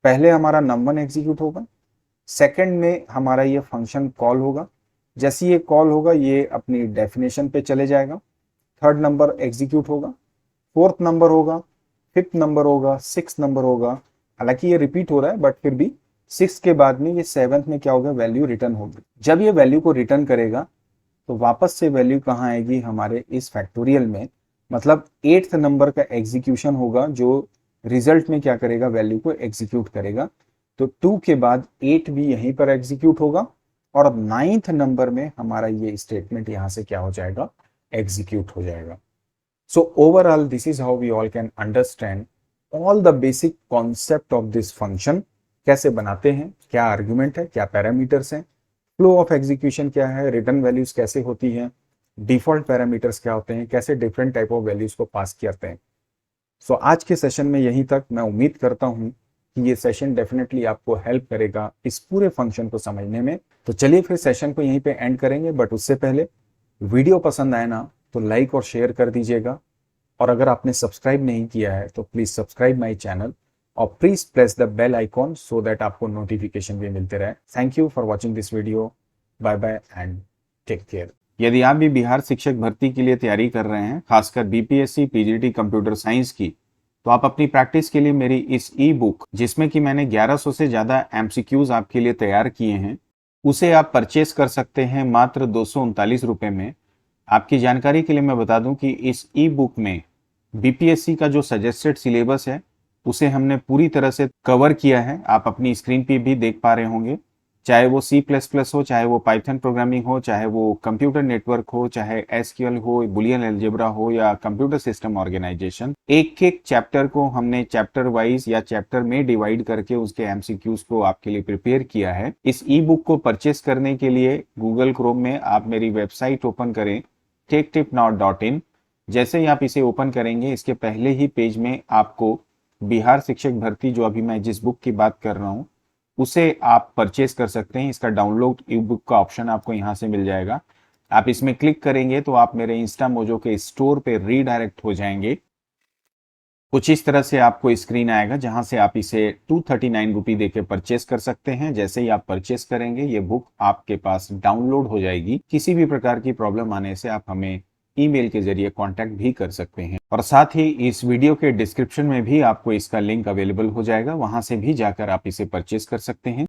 पहले हमारा num1 एग्जीक्यूट होगा, सेकंड में हमारा ये फंक्शन कॉल होगा, जैसे ये कॉल होगा ये अपनी डेफिनेशन पे चले जाएगा, थर्ड नंबर एग्जीक्यूट होगा, 4th नंबर होगा, 5th नंबर होगा, 6th नंबर होगा। हालांकि ये रिपीट हो रहा है बट फिर भी 6 के बाद में ये 7th में क्या होगा, वैल्यू रिटर्न होगी। जब ये वैल्यू को रिटर्न करेगा तो वापस से वैल्यू कहाँ आएगी, हमारे इस फैक्टोरियल में, मतलब 8th नंबर का एग्जीक्यूशन होगा जो रिजल्ट में क्या करेगा, वैल्यू को एग्जीक्यूट करेगा। तो 2 के बाद 8 भी यहीं पर एग्जीक्यूट होगा और अब 9th नंबर में हमारा ये स्टेटमेंट यहां से क्या हो जाएगा, एग्जीक्यूट हो जाएगा। So overall this is how we all can understand all the basic concept of this function, कैसे बनाते हैं, क्या आर्ग्यूमेंट है, क्या पैरामीटर्स हैं, फ्लो ऑफ एग्जीक्यूशन क्या है, रिटर्न वैल्यूज कैसे होती हैं, डिफॉल्ट पैरामीटर्स क्या होते हैं, कैसे डिफरेंट टाइप ऑफ वैल्यूज को पास करते हैं। सो आज के सेशन में यहीं तक। मैं उम्मीद करता हूं कि ये सेशन डेफिनेटली आपको हेल्प करेगा इस पूरे फंक्शन को समझने में। तो चलिए फिर सेशन को यहीं पे एंड करेंगे, बट उससे पहले वीडियो पसंद आए ना तो लाइक और शेयर कर दीजिएगा, और अगर आपने सब्सक्राइब नहीं किया है तो प्लीज सब्सक्राइब माई चैनल और please press the bell icon so that आपको नोटिफिकेशन भी मिलते रहे। Thank you for watching this video, bye bye and take care. यदि आप भी बिहार शिक्षक भर्ती के लिए तैयारी कर रहे हैं, खासकर बीपीएससी पीजीटी कंप्यूटर साइंस की, तो आप अपनी प्रैक्टिस के लिए मेरी इस ई बुक, जिसमें कि मैंने 1100 से ज्यादा एमसीक्यूज आपके लिए तैयार किए हैं, उसे आप परचेस कर सकते हैं मात्र 239 रुपए में। आपकी जानकारी के लिए मैं बता दूं कि इस ई बुक में बीपीएससी का जो सजेस्टेड सिलेबस है उसे हमने पूरी तरह से कवर किया है। आप अपनी स्क्रीन पे भी देख पा रहे होंगे, चाहे वो C++ हो, चाहे वो पाइथन प्रोग्रामिंग हो, चाहे वो कंप्यूटर नेटवर्क हो, चाहे एसक्यूएल हो, बुलियन अलजेब्रा हो या कंप्यूटर सिस्टम ऑर्गेनाइजेशन। एक एक चैप्टर को हमने चैप्टर वाइज या चैप्टर में डिवाइड करके उसके एमसीक्यूज को आपके लिए प्रिपेयर किया है। इस ई बुक को परचेस करने के लिए गूगल क्रोम में आप मेरी वेबसाइट ओपन करें techtipnow.in। जैसे ही आप इसे ओपन करेंगे, इसके पहले ही पेज में आपको बिहार शिक्षक भर्ती, जो अभी मैं जिस बुक की बात कर रहा हूं, उसे आप परचेस कर सकते हैं। इसका डाउनलोड ई बुक का ऑप्शन आपको यहां से मिल जाएगा। आप इसमें क्लिक करेंगे तो आप मेरे इंस्टा मोजो के स्टोर पे रीडायरेक्ट हो जाएंगे। कुछ इस तरह से आपको स्क्रीन आएगा जहां से आप इसे 239 रुपी देके परचेस कर सकते हैं। जैसे ही आप परचेस करेंगे, ये बुक आपके पास डाउनलोड हो जाएगी। किसी भी प्रकार की प्रॉब्लम आने से आप हमें ईमेल के जरिए कांटेक्ट भी कर सकते हैं, और साथ ही इस वीडियो के डिस्क्रिप्शन में भी आपको इसका लिंक अवेलेबल हो जाएगा, वहां से भी जाकर आप इसे परचेस कर सकते हैं।